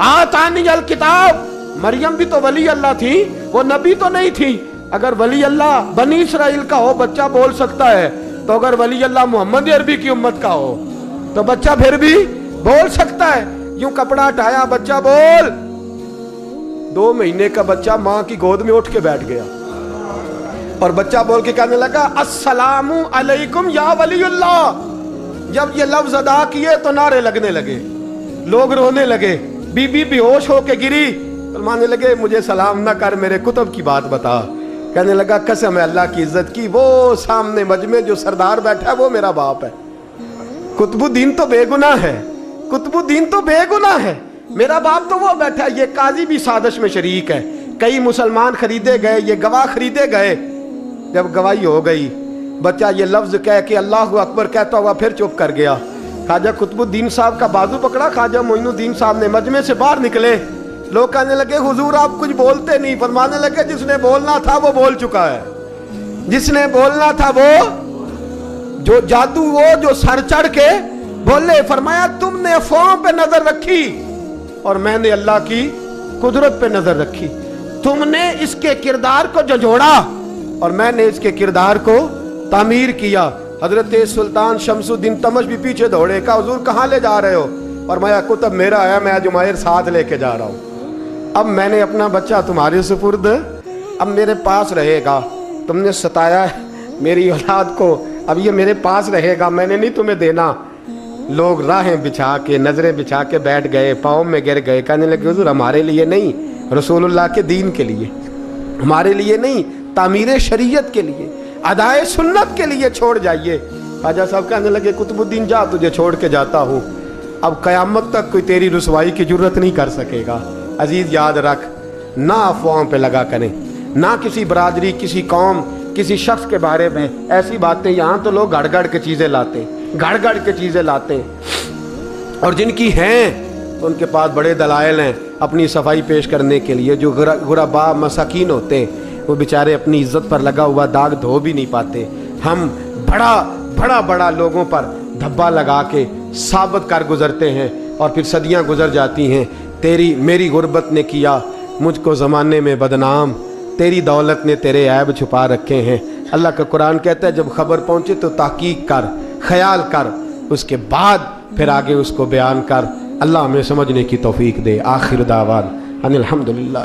B: آتانی الکتاب، مریم بھی تو ولی اللہ تھی، وہ نبی تو نہیں تھی۔ اگر ولی اللہ بنی اسرائیل کا ہو بچہ بول سکتا ہے، تو اگر ولی اللہ محمد عربی کی امت کا ہو تو بچہ پھر بھی بول سکتا ہے۔ یوں کپڑا ہٹایا، بچہ بول، 2 مہینے کا بچہ ماں کی گود میں اٹھ کے بیٹھ گیا اور بچہ بول کے کہنے لگا السلام علیکم یا ولی اللہ۔ جب یہ لفظ ادا کیے تو نعرے لگنے لگے، لوگ رونے لگے، بی بی بے ہوش ہو کے گری، فرمانے لگے مجھے سلام نہ کر، میرے کتب کی بات بتا۔ کہنے لگا قسم ہے اللہ کی عزت کی، وہ سامنے مجمع جو سردار بیٹھا ہے وہ میرا باپ ہے، कुतुबुद्दीन तो बेगुनाह है, कुतुबुद्दीन तो बेगुनाह है, मेरा बाप तो वो बैठा है, ये काजी भी साजिश में शरीक है। कई मुसलमान खरीदे गए, ये गवाह खरीदे गए। जब गवाही हो गई, बच्चा ये लफ्ज कह के अल्लाह अकबर कहता हुआ फिर चुप कर गया। ख्वाजा कुतुबुद्दीन साहब का बाजू पकड़ा, ख्वाजा मोइनुद्दीन साहब ने मजमे से बाहर निकले। लोग कहने लगे हुजूर आप कुछ बोलते नहीं। फरमाने लगे जिसने बोलना था वो बोल चुका है, जिसने बोलना था वो, जो जादू वो जो सर चढ़ के बोले। फरमाया तुमने अफवाहों पे नजर रखी और मैंने अल्लाह की कुदरत पे नजर रखी। तुमने इसके किरदार को झंझोड़ा और मैंने इसके किरदार को तामीर किया। हजरत सुल्तान शमसुद्दीन तमश भी पीछे दौड़े, कहा हुजूर कहाँ ले जा रहे हो? फरमाया कुतुब मेरा है, मैं जुमैर साथ लेके जा रहा हूँ। अब मैंने अपना बच्चा तुम्हारे सुपुर्द, अब मेरे पास रहेगा। तुमने सताया मेरी औलाद को, अब ये मेरे पास रहेगा, मैंने नहीं तुम्हें देना। लोग राहें बिछा के, नजरें बिछा के बैठ गए, पाँव में गिर गए, कहने लगे हुजूर हमारे लिए नहीं, रसूलुल्लाह के दीन के लिए, हमारे लिए नहीं, तामीर शरीयत के लिए, अदाए सुन्नत के लिए छोड़ जाइए। ख्वाजा साहब कहने लगे कुतुबुद्दीन जा, तुझे छोड़ के जाता हूँ, अब क़यामत तक कोई तेरी रुसवाई की जरूरत नहीं कर सकेगा। अजीज याद रख, ना अफवाहों पे लगा करें, ना किसी बरादरी, किसी कौम, किसी शख्स के बारे में ऐसी बातें। यहाँ तो लोग गड़ गड़ के चीज़ें लाते, गड़ गड़ के चीज़ें लाते, और जिनकी हैं तो उनके पास बड़े दलाइल हैं अपनी सफाई पेश करने के लिए। जो गुरबा मसाकीन होते हैं वो बेचारे अपनी इज्जत पर लगा हुआ दाग धो भी नहीं पाते। हम बड़ा लोगों पर धब्बा लगा के साबित कर गुजरते हैं और फिर सदियां गुजर जाती हैं। तेरी मेरी गुर्बत ने किया मुझको ज़माने में बदनाम, तेरी दौलत ने तेरे ऐब छुपा रखे हैं। अल्लाह का कुरान कहता है जब खबर पहुँचे तो ताकीक कर, ख्याल कर, उसके बाद फिर आगे उसको बयान कर। अल्लाह हमें समझने की तौफीक दे। आखिर दावान अनिल हम्दुलिल्लाह।